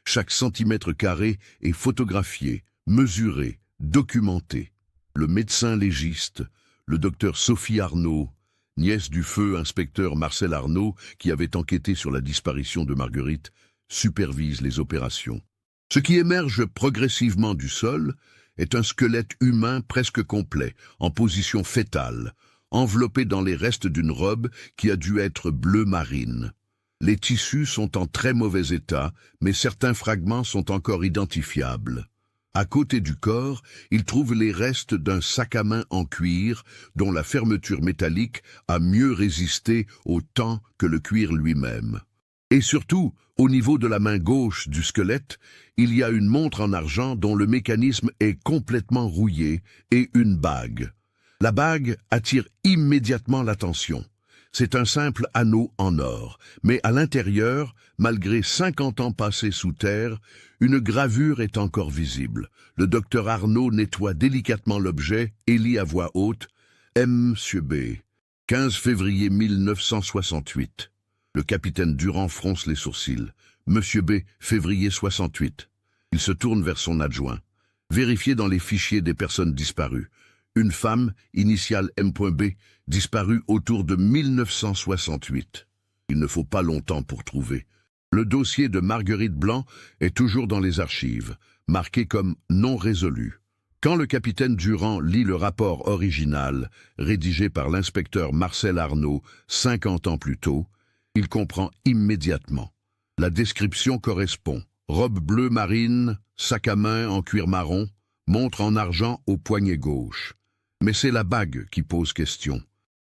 Chaque centimètre carré est photographié, mesuré, documenté. Le médecin légiste, le docteur Sophie Arnaud, nièce du feu inspecteur Marcel Arnaud, qui avait enquêté sur la disparition de Marguerite, supervise les opérations. Ce qui émerge progressivement du sol est un squelette humain presque complet, en position fœtale, enveloppé dans les restes d'une robe qui a dû être bleu marine. Les tissus sont en très mauvais état, mais certains fragments sont encore identifiables. À côté du corps, il trouve les restes d'un sac à main en cuir dont la fermeture métallique a mieux résisté au temps que le cuir lui-même. Et surtout, au niveau de la main gauche du squelette, il y a une montre en argent dont le mécanisme est complètement rouillé et une bague. La bague attire immédiatement l'attention. C'est un simple anneau en or, mais à l'intérieur, malgré 50 ans passés sous terre, une gravure est encore visible. Le docteur Arnaud nettoie délicatement l'objet et lit à voix haute « Monsieur B. 15 février 1968 ». Le capitaine Durand fronce les sourcils. « Monsieur B. février 68 ». Il se tourne vers son adjoint. « Vérifiez dans les fichiers des personnes disparues. Une femme, initiale M.B, disparue autour de 1968. Il ne faut pas longtemps pour trouver. Le dossier de Marguerite Blanc est toujours dans les archives, marqué comme non résolu. Quand le capitaine Durand lit le rapport original, rédigé par l'inspecteur Marcel Arnaud 50 ans plus tôt, il comprend immédiatement. La description correspond. Robe bleue marine, sac à main en cuir marron, montre en argent au poignet gauche. Mais c'est la bague qui pose question.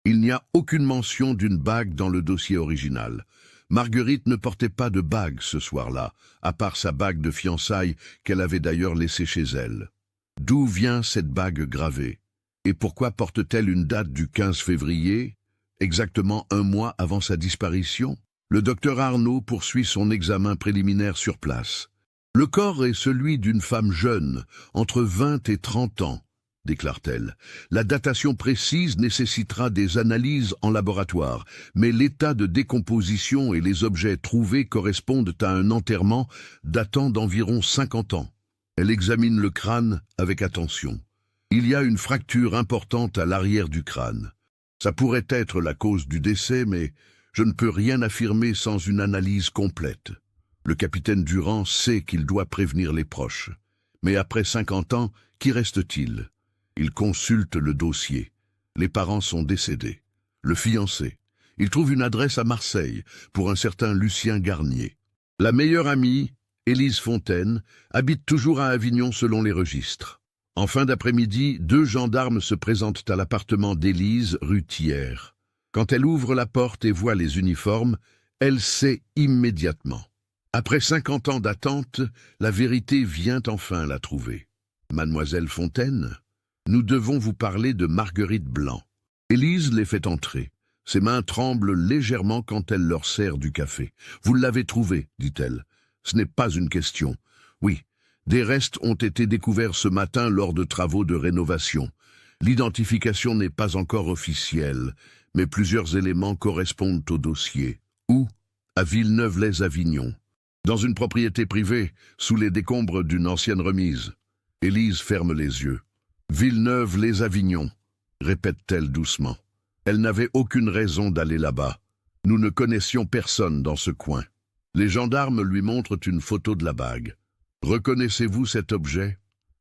Il n'y a aucune mention d'une bague dans le dossier original. Marguerite ne portait pas de bague ce soir-là, à part sa bague de fiançailles qu'elle avait d'ailleurs laissée chez elle. D'où vient cette bague gravée? Et pourquoi porte-t-elle une date du 15 février, exactement un mois avant sa disparition? Le docteur Arnaud poursuit son examen préliminaire sur place. Le corps est celui d'une femme jeune, entre 20 et 30 ans, déclare-t-elle. La datation précise nécessitera des analyses en laboratoire, mais l'état de décomposition et les objets trouvés correspondent à un enterrement datant d'environ 50 ans. Elle examine le crâne avec attention. Il y a une fracture importante à l'arrière du crâne. Ça pourrait être la cause du décès, mais je ne peux rien affirmer sans une analyse complète. Le capitaine Durand sait qu'il doit prévenir les proches. Mais après 50 ans, qu'y reste-t-il? Il consulte le dossier. Les parents sont décédés. Le fiancé. Il trouve une adresse à Marseille pour un certain Lucien Garnier. La meilleure amie, Élise Fontaine, habite toujours à Avignon selon les registres. En fin d'après-midi, 2 gendarmes se présentent à l'appartement d'Élise, rue Thiers. Quand elle ouvre la porte et voit les uniformes, elle sait immédiatement. Après 50 ans d'attente, la vérité vient enfin la trouver. « Mademoiselle Fontaine, nous devons vous parler de Marguerite Blanc. » Élise les fait entrer. Ses mains tremblent légèrement quand elle leur sert du café. « Vous l'avez trouvée, dit-elle. Ce n'est pas une question. Oui, des restes ont été découverts ce matin lors de travaux de rénovation. L'identification n'est pas encore officielle, mais plusieurs éléments correspondent au dossier. Où? À Villeneuve-les-Avignon. Dans une propriété privée, sous les décombres d'une ancienne remise. Élise ferme les yeux. Villeneuve-les-Avignon, répète-t-elle doucement. Elle n'avait aucune raison d'aller là-bas. Nous ne connaissions personne dans ce coin. Les gendarmes lui montrent une photo de la bague. Reconnaissez-vous cet objet?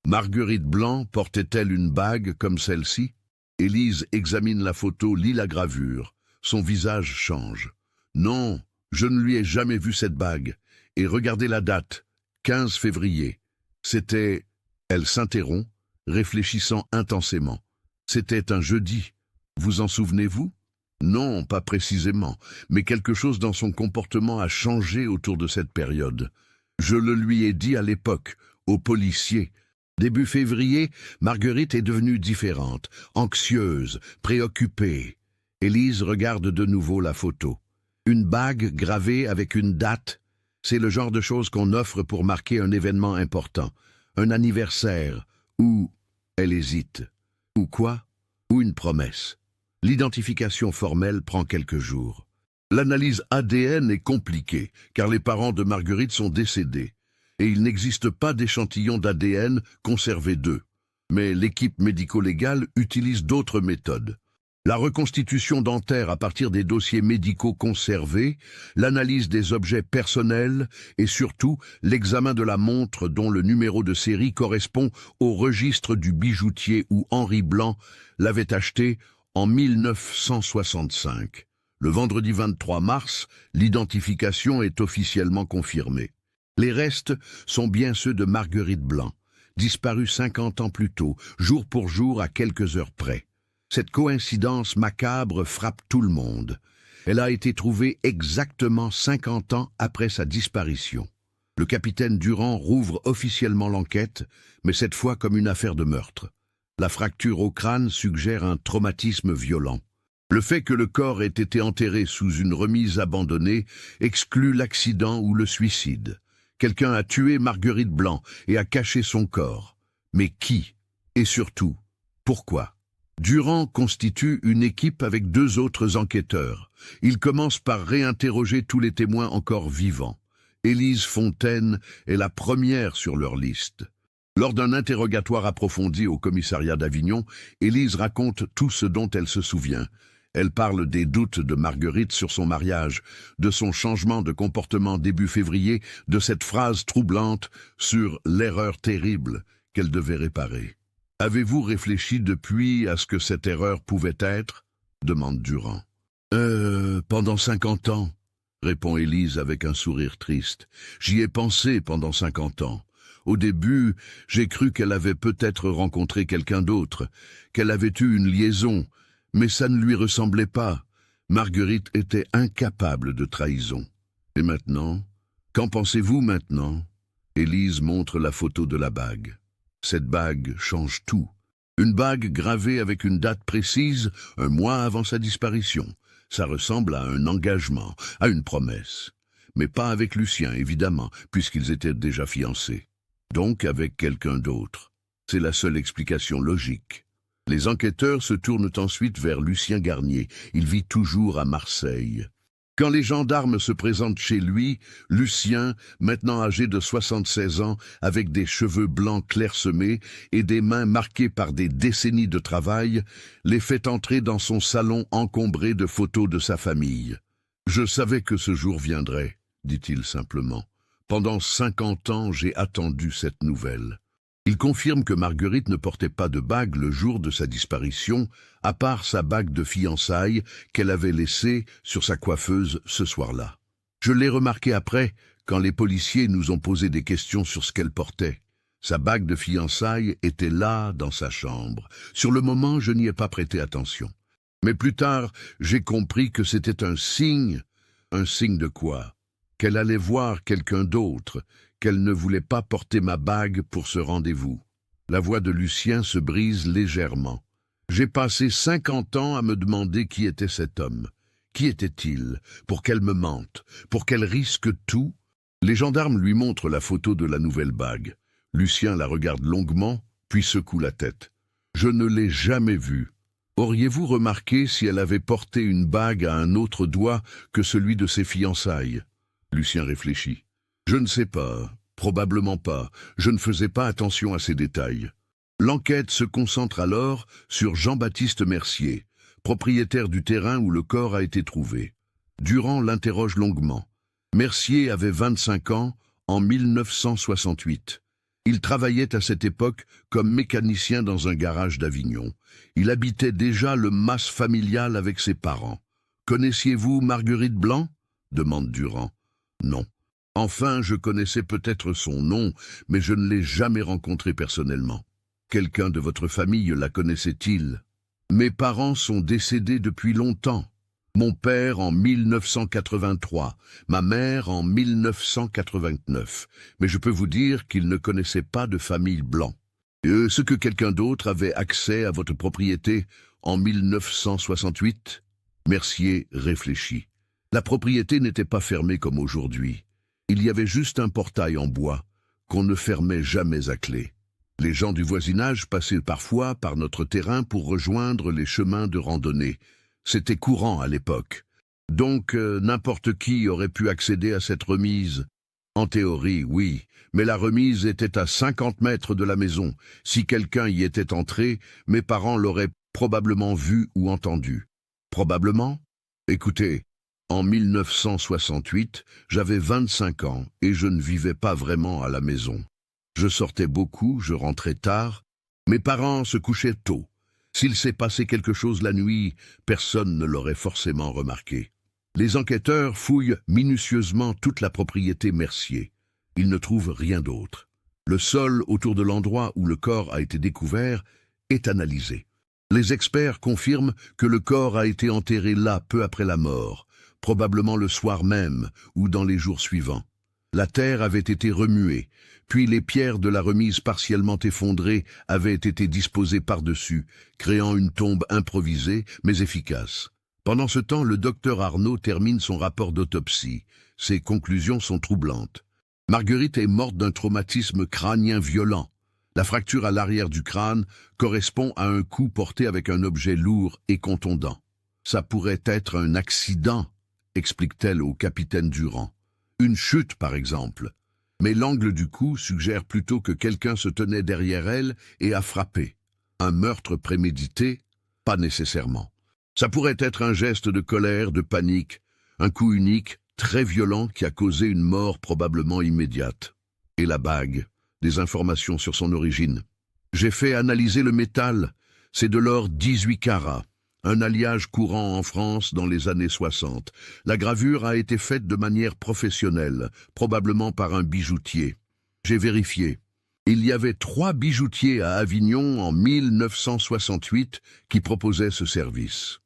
Marguerite Blanc portait-elle une bague comme celle-ci? Élise examine la photo, lit la gravure. Son visage change. Non, je ne lui ai jamais vu cette bague. Et regardez la date, 15 février. C'était... Elle s'interrompt, réfléchissant intensément. C'était un jeudi. Vous en souvenez-vous? Non, pas précisément, mais quelque chose dans son comportement a changé autour de cette période. Je le lui ai dit à l'époque, au policier. Début février, Marguerite est devenue différente, anxieuse, préoccupée. Élise regarde de nouveau la photo. Une bague gravée avec une date, c'est le genre de chose qu'on offre pour marquer un événement important, un anniversaire, ou... Elle hésite. Ou quoi? Ou une promesse. L'identification formelle prend quelques jours. L'analyse ADN est compliquée, car les parents de Marguerite sont décédés, et il n'existe pas d'échantillon d'ADN conservé d'eux. Mais l'équipe médico-légale utilise d'autres méthodes. La reconstitution dentaire à partir des dossiers médicaux conservés, l'analyse des objets personnels et surtout l'examen de la montre dont le numéro de série correspond au registre du bijoutier où Henri Blanc l'avait acheté en 1965. Le vendredi 23 mars, l'identification est officiellement confirmée. Les restes sont bien ceux de Marguerite Blanc, disparue 50 ans plus tôt, jour pour jour à quelques heures près. Cette coïncidence macabre frappe tout le monde. Elle a été trouvée exactement 50 ans après sa disparition. Le capitaine Durand rouvre officiellement l'enquête, mais cette fois comme une affaire de meurtre. La fracture au crâne suggère un traumatisme violent. Le fait que le corps ait été enterré sous une remise abandonnée exclut l'accident ou le suicide. Quelqu'un a tué Marguerite Blanc et a caché son corps. Mais qui? Et surtout, pourquoi? Durand constitue une équipe avec 2 autres enquêteurs. Il commence par réinterroger tous les témoins encore vivants. Élise Fontaine est la première sur leur liste. Lors d'un interrogatoire approfondi au commissariat d'Avignon, Élise raconte tout ce dont elle se souvient. Elle parle des doutes de Marguerite sur son mariage, de son changement de comportement début février, de cette phrase troublante sur l'erreur terrible qu'elle devait réparer. « Avez-vous réfléchi depuis à ce que cette erreur pouvait être ?» demande Durand. Pendant 50 ans, répond Élise avec un sourire triste. J'y ai pensé pendant 50 ans. Au début, j'ai cru qu'elle avait peut-être rencontré quelqu'un d'autre, qu'elle avait eu une liaison, mais ça ne lui ressemblait pas. Marguerite était incapable de trahison. Et maintenant? Qu'en pensez-vous maintenant? Élise montre la photo de la bague. Cette bague change tout. Une bague gravée avec une date précise, un mois avant sa disparition. Ça ressemble à un engagement, à une promesse. Mais pas avec Lucien, évidemment, puisqu'ils étaient déjà fiancés. Donc avec quelqu'un d'autre. C'est la seule explication logique. Les enquêteurs se tournent ensuite vers Lucien Garnier. Il vit toujours à Marseille. Quand les gendarmes se présentent chez lui, Lucien, maintenant âgé de 76 ans, avec des cheveux blancs clairsemés et des mains marquées par des décennies de travail, les fait entrer dans son salon encombré de photos de sa famille. « Je savais que ce jour viendrait, » dit-il simplement. « Pendant 50 ans, j'ai attendu cette nouvelle. » Il confirme que Marguerite ne portait pas de bague le jour de sa disparition, à part sa bague de fiançailles qu'elle avait laissée sur sa coiffeuse ce soir-là. Je l'ai remarqué après, quand les policiers nous ont posé des questions sur ce qu'elle portait. Sa bague de fiançailles était là, dans sa chambre. Sur le moment, je n'y ai pas prêté attention. Mais plus tard, j'ai compris que c'était un signe. Un signe de quoi? Qu'elle allait voir quelqu'un d'autre, qu'elle ne voulait pas porter ma bague pour ce rendez-vous. La voix de Lucien se brise légèrement. J'ai passé 50 ans à me demander qui était cet homme. Qui était-il? Pour qu'elle me mente? Pour qu'elle risque tout? Les gendarmes lui montrent la photo de la nouvelle bague. Lucien la regarde longuement, puis secoue la tête. Je ne l'ai jamais vue. Auriez-vous remarqué si elle avait porté une bague à un autre doigt que celui de ses fiançailles? Lucien réfléchit. Je ne sais pas, probablement pas, je ne faisais pas attention à ces détails. L'enquête se concentre alors sur Jean-Baptiste Mercier, propriétaire du terrain où le corps a été trouvé. Durand l'interroge longuement. Mercier avait 25 ans en 1968. Il travaillait à cette époque comme mécanicien dans un garage d'Avignon. Il habitait déjà le mas familial avec ses parents. « Connaissiez-vous Marguerite Blanc ?» demande Durand. « Non. Enfin, je connaissais peut-être son nom, mais je ne l'ai jamais rencontrée personnellement. Quelqu'un de votre famille la connaissait-il ? Mes parents sont décédés depuis longtemps. Mon père en 1983, ma mère en 1989. Mais je peux vous dire qu'ils ne connaissaient pas de famille Blanc. Ce que quelqu'un d'autre avait accès à votre propriété en 1968 ? Mercier réfléchit. La propriété n'était pas fermée comme aujourd'hui. Il y avait juste un portail en bois qu'on ne fermait jamais à clé. Les gens du voisinage passaient parfois par notre terrain pour rejoindre les chemins de randonnée. C'était courant à l'époque. Donc, n'importe qui aurait pu accéder à cette remise. En théorie, oui, mais la remise était à 50 mètres de la maison. Si quelqu'un y était entré, mes parents l'auraient probablement vu ou entendu. Probablement ? Écoutez, en 1968, j'avais 25 ans et je ne vivais pas vraiment à la maison. Je sortais beaucoup, je rentrais tard. Mes parents se couchaient tôt. S'il s'est passé quelque chose la nuit, personne ne l'aurait forcément remarqué. Les enquêteurs fouillent minutieusement toute la propriété Mercier. Ils ne trouvent rien d'autre. Le sol autour de l'endroit où le corps a été découvert est analysé. Les experts confirment que le corps a été enterré là peu après la mort, probablement le soir même ou dans les jours suivants. La terre avait été remuée, puis les pierres de la remise partiellement effondrées avaient été disposées par-dessus, créant une tombe improvisée mais efficace. Pendant ce temps, le docteur Arnaud termine son rapport d'autopsie. Ses conclusions sont troublantes. Marguerite est morte d'un traumatisme crânien violent. La fracture à l'arrière du crâne correspond à un coup porté avec un objet lourd et contondant. Ça pourrait être un accident, explique-t-elle au capitaine Durand. Une chute, par exemple. Mais l'angle du coup suggère plutôt que quelqu'un se tenait derrière elle et a frappé. Un meurtre prémédité? Pas nécessairement. Ça pourrait être un geste de colère, de panique, un coup unique, très violent qui a causé une mort probablement immédiate. Et la bague, des informations sur son origine. J'ai fait analyser le métal, c'est de l'or 18 carats. Un alliage courant en France dans les années 60. La gravure a été faite de manière professionnelle, probablement par un bijoutier. J'ai vérifié. Il y avait 3 bijoutiers à Avignon en 1968 qui proposaient ce service.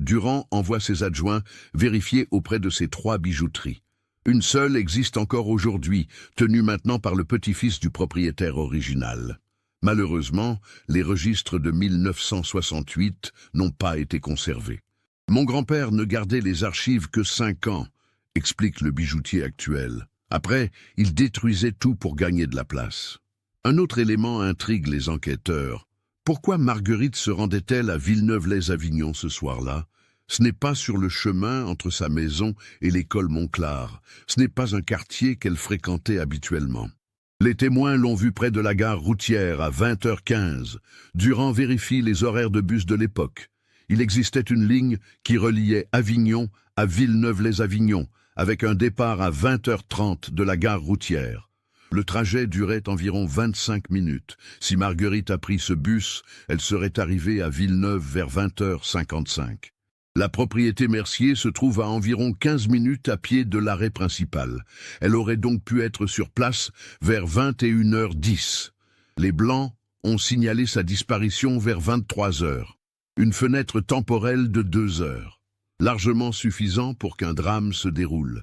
Durand envoie ses adjoints vérifier auprès de ces 3 bijouteries. Une seule existe encore aujourd'hui, tenue maintenant par le petit-fils du propriétaire original. Malheureusement, les registres de 1968 n'ont pas été conservés. Mon grand-père ne gardait les archives que 5 ans, explique le bijoutier actuel. Après, il détruisait tout pour gagner de la place. Un autre élément intrigue les enquêteurs. Pourquoi Marguerite se rendait-elle à Villeneuve-lès-Avignon ce soir-là ? Ce n'est pas sur le chemin entre sa maison et l'école Montclar. Ce n'est pas un quartier qu'elle fréquentait habituellement. Les témoins l'ont vue près de la gare routière à 20h15. Durand vérifie les horaires de bus de l'époque. Il existait une ligne qui reliait Avignon à Villeneuve-lès-Avignon, avec un départ à 20h30 de la gare routière. Le trajet durait environ 25 minutes. Si Marguerite a pris ce bus, elle serait arrivée à Villeneuve vers 20h55. La propriété Mercier se trouve à environ 15 minutes à pied de l'arrêt principal. Elle aurait donc pu être sur place vers 21h10. Les Blancs ont signalé sa disparition vers 23h. Une fenêtre temporelle de 2 heures. Largement suffisant pour qu'un drame se déroule.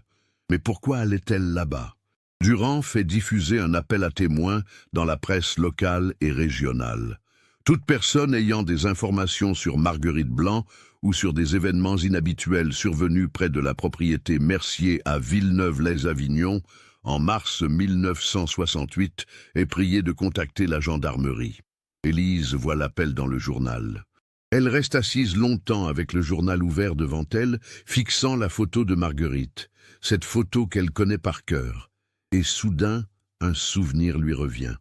Mais pourquoi allait-elle là-bas ? Durand fait diffuser un appel à témoins dans la presse locale et régionale. Toute personne ayant des informations sur Marguerite Blanc ou sur des événements inhabituels survenus près de la propriété Mercier à Villeneuve-lès-Avignon en mars 1968 est priée de contacter la gendarmerie. Élise voit l'appel dans le journal. Elle reste assise longtemps avec le journal ouvert devant elle, fixant la photo de Marguerite, cette photo qu'elle connaît par cœur. Et soudain, un souvenir lui revient.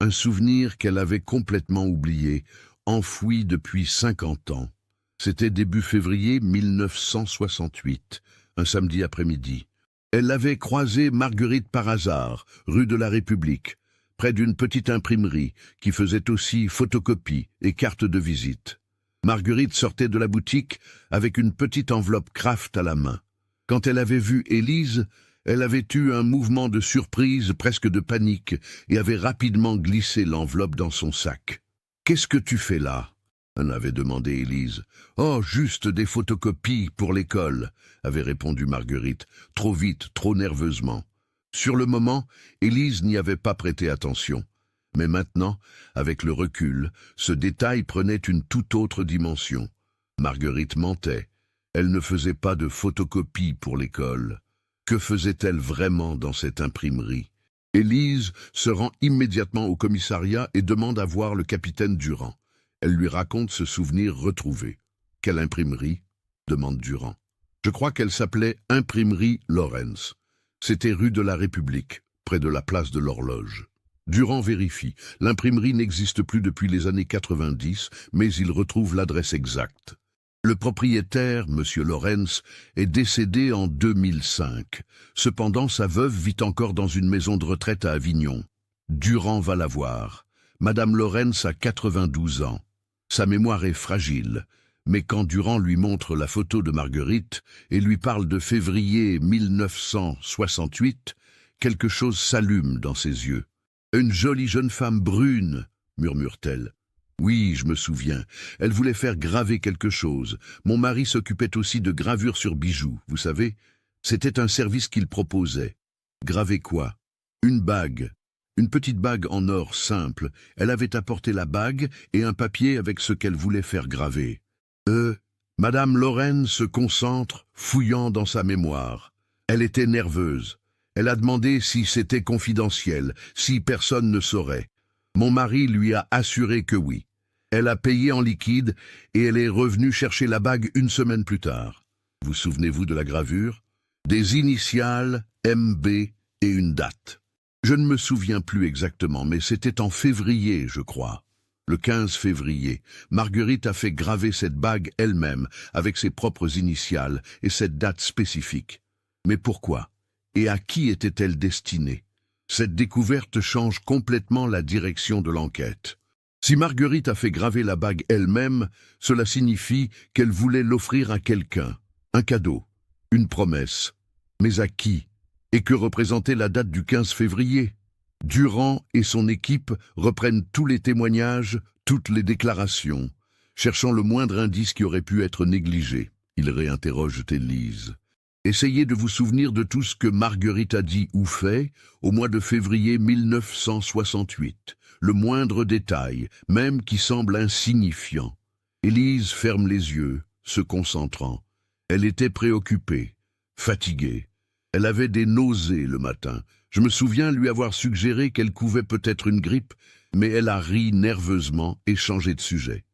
Un souvenir qu'elle avait complètement oublié, enfoui depuis 50 ans. C'était début février 1968, un samedi après-midi. Elle avait croisé Marguerite par hasard, rue de la République, près d'une petite imprimerie qui faisait aussi photocopies et cartes de visite. Marguerite sortait de la boutique avec une petite enveloppe Kraft à la main. Quand elle avait vu Élise, elle avait eu un mouvement de surprise, presque de panique, et avait rapidement glissé l'enveloppe dans son sac. « Qu'est-ce que tu fais là ?» en avait demandé Élise. « Oh, juste des photocopies pour l'école », avait répondu Marguerite, trop vite, trop nerveusement. Sur le moment, Élise n'y avait pas prêté attention. Mais maintenant, avec le recul, ce détail prenait une toute autre dimension. Marguerite mentait. Elle ne faisait pas de photocopies pour l'école. Que faisait-elle vraiment dans cette imprimerie? Élise se rend immédiatement au commissariat et demande à voir le capitaine Durand. Elle lui raconte ce souvenir retrouvé. « Quelle imprimerie ?» demande Durand. « Je crois qu'elle s'appelait Imprimerie Lawrence. C'était rue de la République, près de la place de l'Horloge. » Durand vérifie. L'imprimerie n'existe plus depuis les années 90, mais il retrouve l'adresse exacte. Le propriétaire, M. Lawrence, est décédé en 2005. Cependant, sa veuve vit encore dans une maison de retraite à Avignon. Durand va la voir. Madame Lawrence a 92 ans. Sa mémoire est fragile, mais quand Durand lui montre la photo de Marguerite et lui parle de février 1968, quelque chose s'allume dans ses yeux. « Une jolie jeune femme brune », murmure-t-elle. « Oui, je me souviens. Elle voulait faire graver quelque chose. Mon mari s'occupait aussi de gravure sur bijoux, vous savez. C'était un service qu'il proposait. » « Graver quoi ?»« Une bague. Une petite bague en or simple. Elle avait apporté la bague et un papier avec ce qu'elle voulait faire graver. » Madame Lawrence se concentre, fouillant dans sa mémoire. Elle était nerveuse. Elle a demandé si c'était confidentiel, si personne ne saurait. Mon mari lui a assuré que oui. Elle a payé en liquide et elle est revenue chercher la bague une semaine plus tard. Vous souvenez-vous de la gravure? Des initiales, MB et une date. Je ne me souviens plus exactement, mais c'était en février, je crois. Le 15 février, Marguerite a fait graver cette bague elle-même, avec ses propres initiales et cette date spécifique. Mais pourquoi? Et à qui était-elle destinée? Cette découverte change complètement la direction de l'enquête. Si Marguerite a fait graver la bague elle-même, cela signifie qu'elle voulait l'offrir à quelqu'un. Un cadeau, une promesse. Mais à qui? Et que représentait la date du 15 février? Durand et son équipe reprennent tous les témoignages, toutes les déclarations, cherchant le moindre indice qui aurait pu être négligé. Ils réinterrogent Élise. Essayez de vous souvenir de tout ce que Marguerite a dit ou fait au mois de février 1968, le moindre détail, même qui semble insignifiant. Élise ferme les yeux, se concentrant. Elle était préoccupée, fatiguée. Elle avait des nausées le matin. Je me souviens lui avoir suggéré qu'elle couvait peut-être une grippe, mais elle a ri nerveusement et changé de sujet.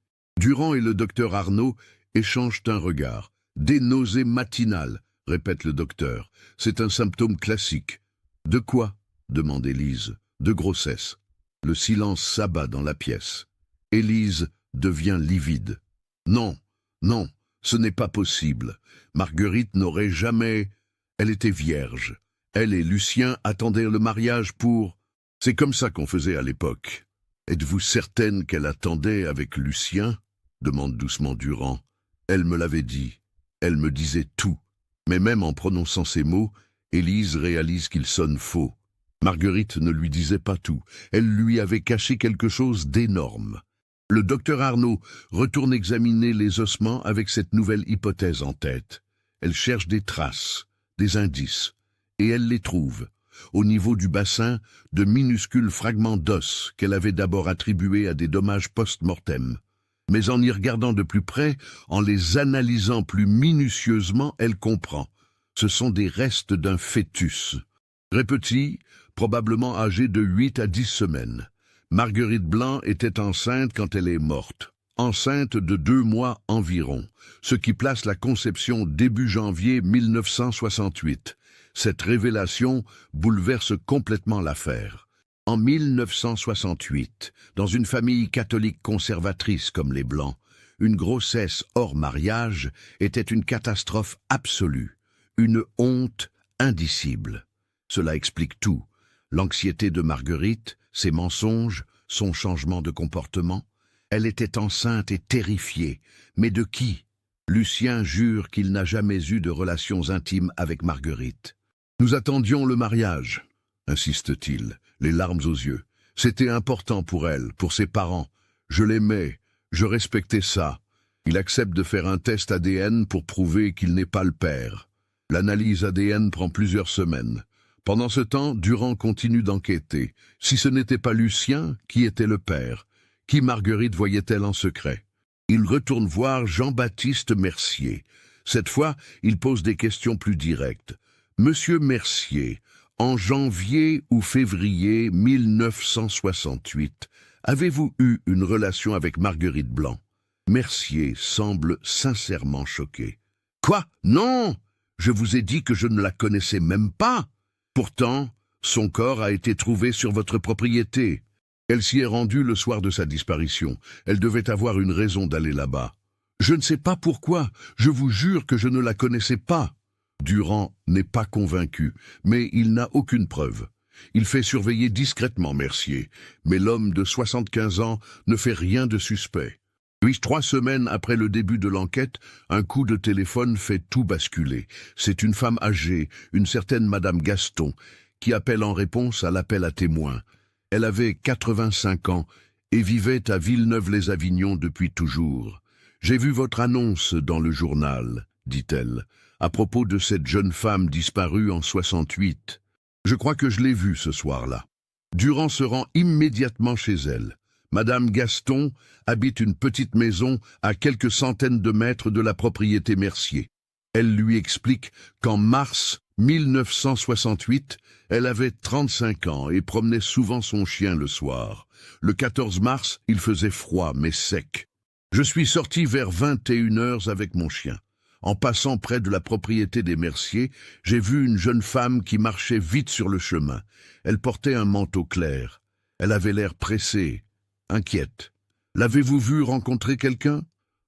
Durand et le docteur Arnaud échangent un regard. « Des nausées matinales », répète le docteur. « C'est un symptôme classique. »« De quoi ?» demande Élise. « De grossesse. » Le silence s'abat dans la pièce. Élise devient livide. « Non, non, ce n'est pas possible. Marguerite n'aurait jamais... Elle était vierge. Elle et Lucien attendaient le mariage pour... C'est comme ça qu'on faisait à l'époque. Êtes-vous certaine qu'elle attendait avec Lucien ? Demande doucement Durand. Elle me l'avait dit. Elle me disait tout. Mais même en prononçant ces mots, Élise réalise qu'ils sonnent faux. Marguerite ne lui disait pas tout. Elle lui avait caché quelque chose d'énorme. Le docteur Arnaud retourne examiner les ossements avec cette nouvelle hypothèse en tête. Elle cherche des traces, des indices, et elle les trouve. Au niveau du bassin, de minuscules fragments d'os qu'elle avait d'abord attribués à des dommages post-mortem. Mais en y regardant de plus près, en les analysant plus minutieusement, elle comprend. Ce sont des restes d'un fœtus. Très petit, probablement âgé de 8 à 10 semaines. Marguerite Blanc était enceinte quand elle est morte. Enceinte de 2 mois environ, ce qui place la conception début janvier 1968. Cette révélation bouleverse complètement l'affaire. En 1968, dans une famille catholique conservatrice comme les Blancs, une grossesse hors mariage était une catastrophe absolue, une honte indicible. Cela explique tout. L'anxiété de Marguerite, ses mensonges, son changement de comportement. Elle était enceinte et terrifiée. Mais de qui? Lucien jure qu'il n'a jamais eu de relations intimes avec Marguerite. « Nous attendions le mariage », insiste-t-il, les larmes aux yeux. « C'était important pour elle, pour ses parents. Je l'aimais, je respectais ça. » Il accepte de faire un test ADN pour prouver qu'il n'est pas le père. L'analyse ADN prend plusieurs semaines. Pendant ce temps, Durand continue d'enquêter. Si ce n'était pas Lucien, qui était le père? Qui Marguerite voyait-elle en secret? Il retourne voir Jean-Baptiste Mercier. Cette fois, il pose des questions plus directes. « Monsieur Mercier, en janvier ou février 1968, avez-vous eu une relation avec Marguerite Blanc ?» Mercier semble sincèrement choqué. « Quoi? Non! Je vous ai dit que je ne la connaissais même pas. Pourtant, son corps a été trouvé sur votre propriété. Elle s'y est rendue le soir de sa disparition. Elle devait avoir une raison d'aller là-bas. Je ne sais pas pourquoi, je vous jure que je ne la connaissais pas. » Durand n'est pas convaincu, mais il n'a aucune preuve. Il fait surveiller discrètement Mercier, mais l'homme de 75 ans ne fait rien de suspect. Puis, 3 semaines après le début de l'enquête, un coup de téléphone fait tout basculer. C'est une femme âgée, une certaine Madame Gaston, qui appelle en réponse à l'appel à témoins. Elle avait 85 ans et vivait à Villeneuve-les-Avignon depuis toujours. « J'ai vu votre annonce dans le journal, » dit-elle, à propos de cette jeune femme disparue en 68. Je crois que je l'ai vue ce soir-là. Durand se rend immédiatement chez elle. Madame Gaston habite une petite maison à quelques centaines de mètres de la propriété Mercier. Elle lui explique qu'en mars 1968, elle avait 35 ans et promenait souvent son chien le soir. Le 14 mars, il faisait froid mais sec. Je suis sorti vers 21h avec mon chien. En passant près de la propriété des Mercier, j'ai vu une jeune femme qui marchait vite sur le chemin. Elle portait un manteau clair. Elle avait l'air pressée, inquiète. L'avez-vous vue rencontrer quelqu'un?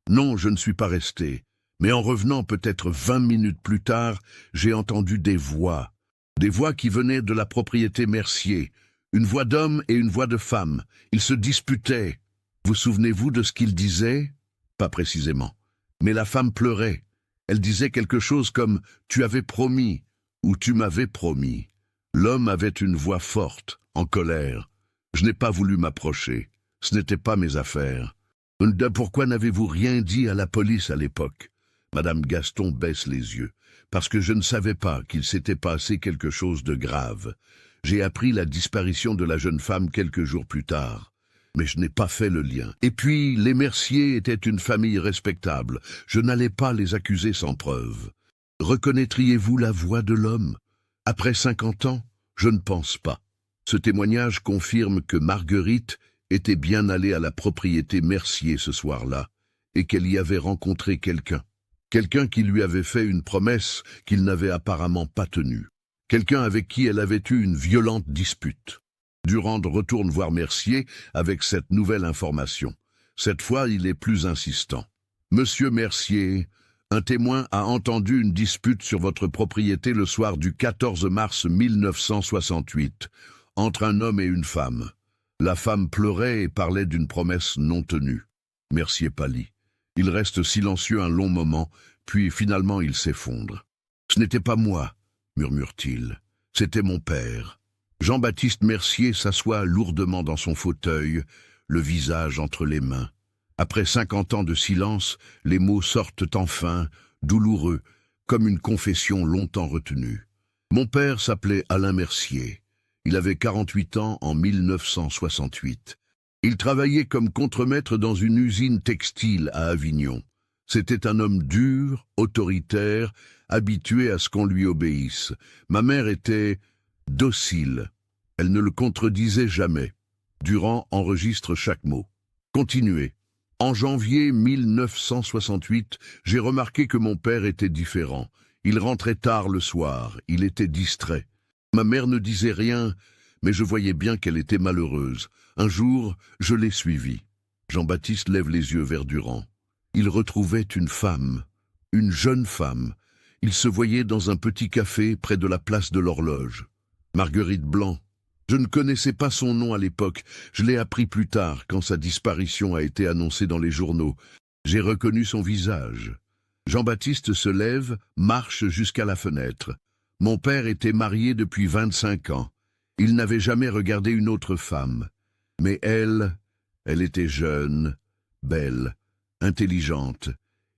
Non, je ne suis pas resté. Mais en revenant peut-être 20 minutes plus tard, j'ai entendu des voix. Des voix qui venaient de la propriété Mercier. Une voix d'homme et une voix de femme. Ils se disputaient. Vous souvenez-vous de ce qu'ils disaient? Pas précisément. Mais la femme pleurait. Elle disait quelque chose comme « tu avais promis » ou « tu m'avais promis ». L'homme avait une voix forte, en colère. Je n'ai pas voulu m'approcher. Ce n'était pas mes affaires. Pourquoi n'avez-vous rien dit à la police à l'époque? Madame Gaston baisse les yeux. Parce que je ne savais pas qu'il s'était passé quelque chose de grave. J'ai appris la disparition de la jeune femme quelques jours plus tard. Mais je n'ai pas fait le lien. Et puis, les Mercier étaient une famille respectable. Je n'allais pas les accuser sans preuve. Reconnaîtriez-vous la voix de l'homme? Après 50 ans, je ne pense pas. Ce témoignage confirme que Marguerite était bien allée à la propriété Mercier ce soir-là, et qu'elle y avait rencontré quelqu'un. Quelqu'un qui lui avait fait une promesse qu'il n'avait apparemment pas tenue. Quelqu'un avec qui elle avait eu une violente dispute. Durand retourne voir Mercier avec cette nouvelle information. Cette fois, il est plus insistant. « Monsieur Mercier, un témoin a entendu une dispute sur votre propriété le soir du 14 mars 1968, entre un homme et une femme. La femme pleurait et parlait d'une promesse non tenue. » Mercier pâlit. Il reste silencieux un long moment, puis finalement il s'effondre. « Ce n'était pas moi, » murmure-t-il. « C'était mon père. » Jean-Baptiste Mercier s'assoit lourdement dans son fauteuil, le visage entre les mains. Après 50 ans de silence, les mots sortent enfin, douloureux, comme une confession longtemps retenue. Mon père s'appelait Alain Mercier. Il avait 48 ans en 1968. Il travaillait comme contremaître dans une usine textile à Avignon. C'était un homme dur, autoritaire, habitué à ce qu'on lui obéisse. Ma mère était docile. Elle ne le contredisait jamais. Durand enregistre chaque mot. Continuez. En janvier 1968, j'ai remarqué que mon père était différent. Il rentrait tard le soir, il était distrait. Ma mère ne disait rien, mais je voyais bien qu'elle était malheureuse. Un jour, je l'ai suivie. Jean-Baptiste lève les yeux vers Durand. Il retrouvait une femme, une jeune femme. Il se voyait dans un petit café près de la place de l'Horloge. Marguerite Blanc. Je ne connaissais pas son nom à l'époque. Je l'ai appris plus tard, quand sa disparition a été annoncée dans les journaux. J'ai reconnu son visage. Jean-Baptiste se lève, marche jusqu'à la fenêtre. Mon père était marié depuis 25 ans. Il n'avait jamais regardé une autre femme. Mais elle était jeune, belle, intelligente.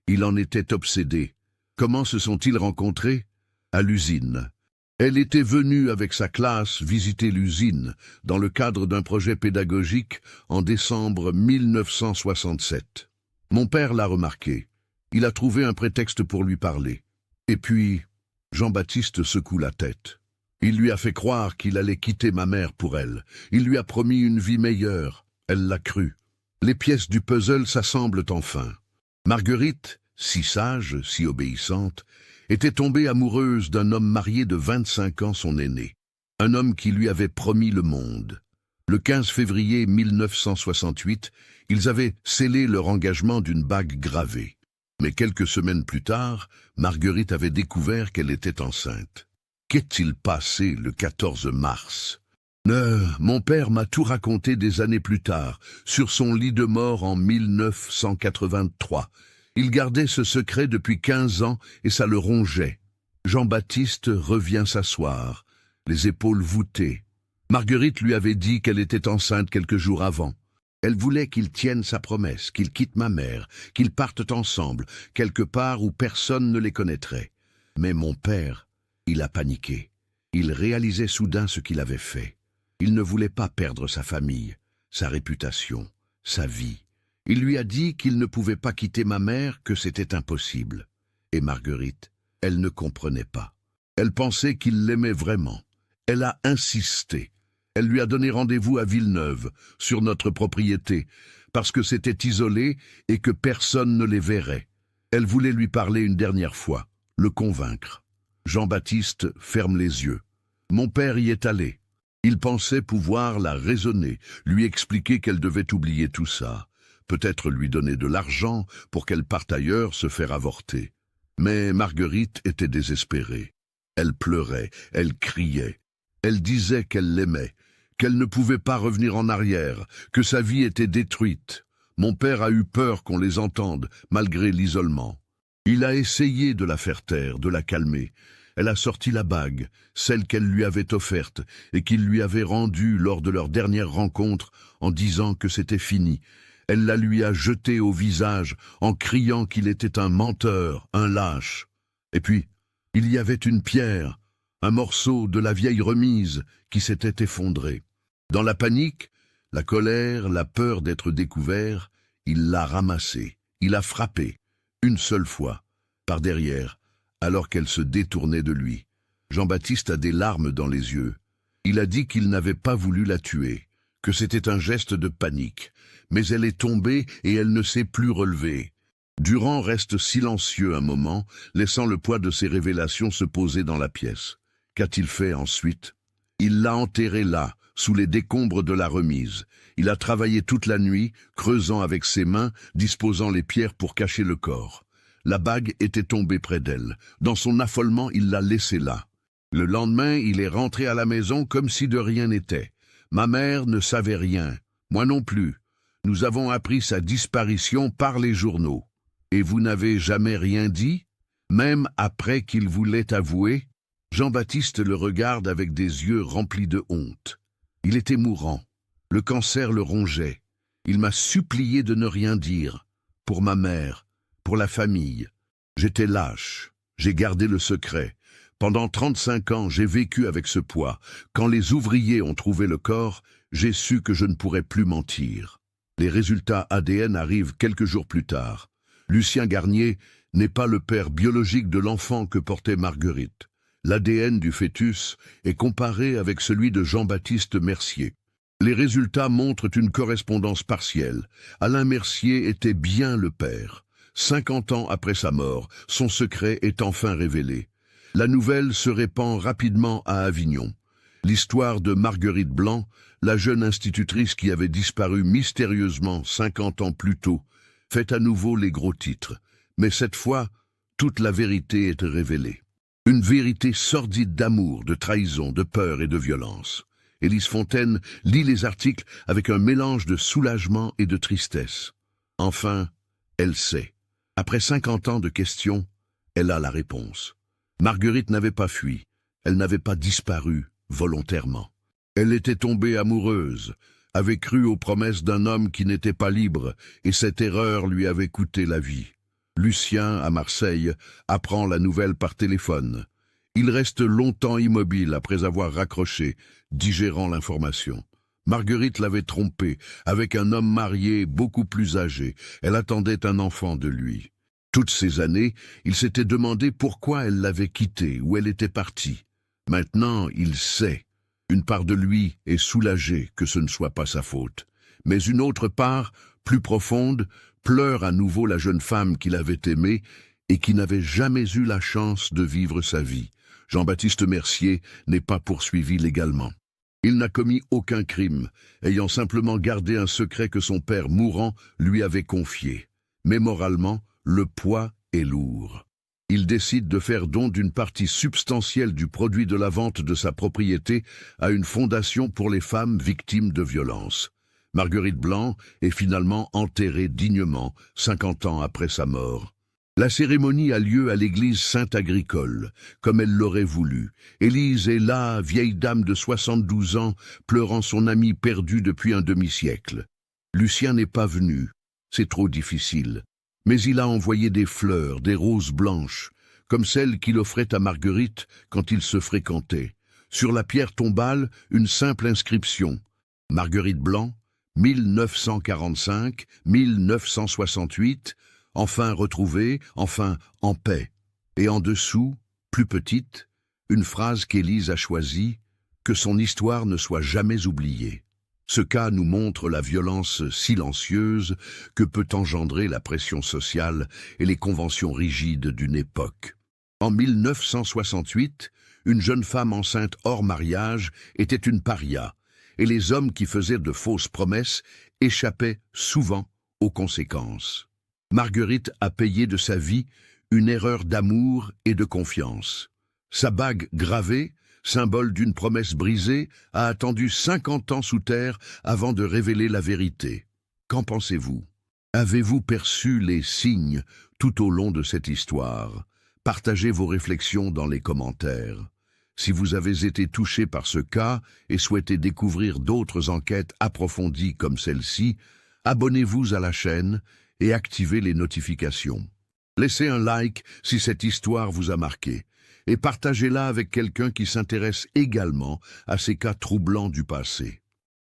Il en était obsédé. Comment se sont-ils rencontrés? À l'usine. Elle était venue avec sa classe visiter l'usine dans le cadre d'un projet pédagogique en décembre 1967. Mon père l'a remarqué. Il a trouvé un prétexte pour lui parler. Et puis, Jean-Baptiste secoue la tête. Il lui a fait croire qu'il allait quitter ma mère pour elle. Il lui a promis une vie meilleure. Elle l'a cru. Les pièces du puzzle s'assemblent enfin. Marguerite, si sage, si obéissante, était tombée amoureuse d'un homme marié de 25 ans, son aîné. Un homme qui lui avait promis le monde. Le 15 février 1968, ils avaient scellé leur engagement d'une bague gravée. Mais quelques semaines plus tard, Marguerite avait découvert qu'elle était enceinte. Qu'est-il passé le 14 mars? Mon père m'a tout raconté des années plus tard, sur son lit de mort en 1983. Il gardait ce secret depuis 15 ans et ça le rongeait. Jean-Baptiste revient s'asseoir, les épaules voûtées. Marguerite lui avait dit qu'elle était enceinte quelques jours avant. Elle voulait qu'il tienne sa promesse, qu'il quitte ma mère, qu'ils partent ensemble, quelque part où personne ne les connaîtrait. Mais mon père, il a paniqué. Il réalisait soudain ce qu'il avait fait. Il ne voulait pas perdre sa famille, sa réputation, sa vie. Il lui a dit qu'il ne pouvait pas quitter ma mère, que c'était impossible. Et Marguerite, elle ne comprenait pas. Elle pensait qu'il l'aimait vraiment. Elle a insisté. Elle lui a donné rendez-vous à Villeneuve, sur notre propriété, parce que c'était isolé et que personne ne les verrait. Elle voulait lui parler une dernière fois, le convaincre. Jean-Baptiste ferme les yeux. Mon père y est allé. Il pensait pouvoir la raisonner, lui expliquer qu'elle devait oublier tout ça, peut-être lui donner de l'argent pour qu'elle parte ailleurs se faire avorter. Mais Marguerite était désespérée. Elle pleurait, elle criait. Elle disait qu'elle l'aimait, qu'elle ne pouvait pas revenir en arrière, que sa vie était détruite. Mon père a eu peur qu'on les entende, malgré l'isolement. Il a essayé de la faire taire, de la calmer. Elle a sorti la bague, celle qu'elle lui avait offerte et qu'il lui avait rendue lors de leur dernière rencontre en disant que c'était fini. Elle la lui a jetée au visage en criant qu'il était un menteur, un lâche. Et puis, il y avait une pierre, un morceau de la vieille remise qui s'était effondré. Dans la panique, la colère, la peur d'être découvert, il l'a ramassée, il a frappé, une seule fois, par derrière, alors qu'elle se détournait de lui. Jean-Baptiste a des larmes dans les yeux. Il a dit qu'il n'avait pas voulu la tuer, que c'était un geste de panique, mais elle est tombée et elle ne s'est plus relevée. Durand reste silencieux un moment, laissant le poids de ses révélations se poser dans la pièce. Qu'a-t-il fait ensuite? Il l'a enterrée là, sous les décombres de la remise. Il a travaillé toute la nuit, creusant avec ses mains, disposant les pierres pour cacher le corps. La bague était tombée près d'elle. Dans son affolement, il l'a laissée là. Le lendemain, il est rentré à la maison comme si de rien n'était. Ma mère ne savait rien, moi non plus. Nous avons appris sa disparition par les journaux. Et vous n'avez jamais rien dit? Même après qu'il voulait avouer? Jean-Baptiste le regarde avec des yeux remplis de honte. Il était mourant. Le cancer le rongeait. Il m'a supplié de ne rien dire. Pour ma mère, pour la famille. J'étais lâche. J'ai gardé le secret. Pendant 35 ans, j'ai vécu avec ce poids. Quand les ouvriers ont trouvé le corps, j'ai su que je ne pourrais plus mentir. Les résultats ADN arrivent quelques jours plus tard. Lucien Garnier n'est pas le père biologique de l'enfant que portait Marguerite. L'ADN du fœtus est comparé avec celui de Jean-Baptiste Mercier. Les résultats montrent une correspondance partielle. Alain Mercier était bien le père. 50 ans après sa mort, son secret est enfin révélé. La nouvelle se répand rapidement à Avignon. L'histoire de Marguerite Blanc, la jeune institutrice qui avait disparu mystérieusement 50 ans plus tôt, fait à nouveau les gros titres. Mais cette fois, toute la vérité est révélée. Une vérité sordide d'amour, de trahison, de peur et de violence. Élise Fontaine lit les articles avec un mélange de soulagement et de tristesse. Enfin, elle sait. Après 50 ans de questions, elle a la réponse. Marguerite n'avait pas fui, elle n'avait pas disparu volontairement. Elle était tombée amoureuse, avait cru aux promesses d'un homme qui n'était pas libre, et cette erreur lui avait coûté la vie. Lucien, à Marseille, apprend la nouvelle par téléphone. Il reste longtemps immobile après avoir raccroché, digérant l'information. Marguerite l'avait trompé, avec un homme marié beaucoup plus âgé. Elle attendait un enfant de lui. Toutes ces années, il s'était demandé pourquoi elle l'avait quitté, où elle était partie. Maintenant, il sait. Une part de lui est soulagée que ce ne soit pas sa faute. Mais une autre part, plus profonde, pleure à nouveau la jeune femme qu'il avait aimée et qui n'avait jamais eu la chance de vivre sa vie. Jean-Baptiste Mercier n'est pas poursuivi légalement. Il n'a commis aucun crime, ayant simplement gardé un secret que son père mourant lui avait confié. Mais moralement, le poids est lourd. Il décide de faire don d'une partie substantielle du produit de la vente de sa propriété à une fondation pour les femmes victimes de violences. Marguerite Blanc est finalement enterrée dignement, 50 ans après sa mort. La cérémonie a lieu à l'église Saint-Agricole, comme elle l'aurait voulu. Élise est là, vieille dame de 72 ans, pleurant son ami perdu depuis un demi-siècle. Lucien n'est pas venu, c'est trop difficile. Mais il a envoyé des fleurs, des roses blanches, comme celles qu'il offrait à Marguerite quand ils se fréquentaient. Sur la pierre tombale, une simple inscription. Marguerite Blanc, 1945-1968, enfin retrouvée, enfin en paix. Et en dessous, plus petite, une phrase qu'Élise a choisie, que son histoire ne soit jamais oubliée. Ce cas nous montre la violence silencieuse que peut engendrer la pression sociale et les conventions rigides d'une époque. En 1968, une jeune femme enceinte hors mariage était une paria, et les hommes qui faisaient de fausses promesses échappaient souvent aux conséquences. Marguerite a payé de sa vie une erreur d'amour et de confiance. Sa bague gravée, symbole d'une promesse brisée, a attendu 50 ans sous terre avant de révéler la vérité. Qu'en pensez-vous? Avez-vous perçu les signes tout au long de cette histoire? Partagez vos réflexions dans les commentaires. Si vous avez été touché par ce cas et souhaitez découvrir d'autres enquêtes approfondies comme celle-ci, abonnez-vous à la chaîne et activez les notifications. Laissez un like si cette histoire vous a marqué et partagez-la avec quelqu'un qui s'intéresse également à ces cas troublants du passé.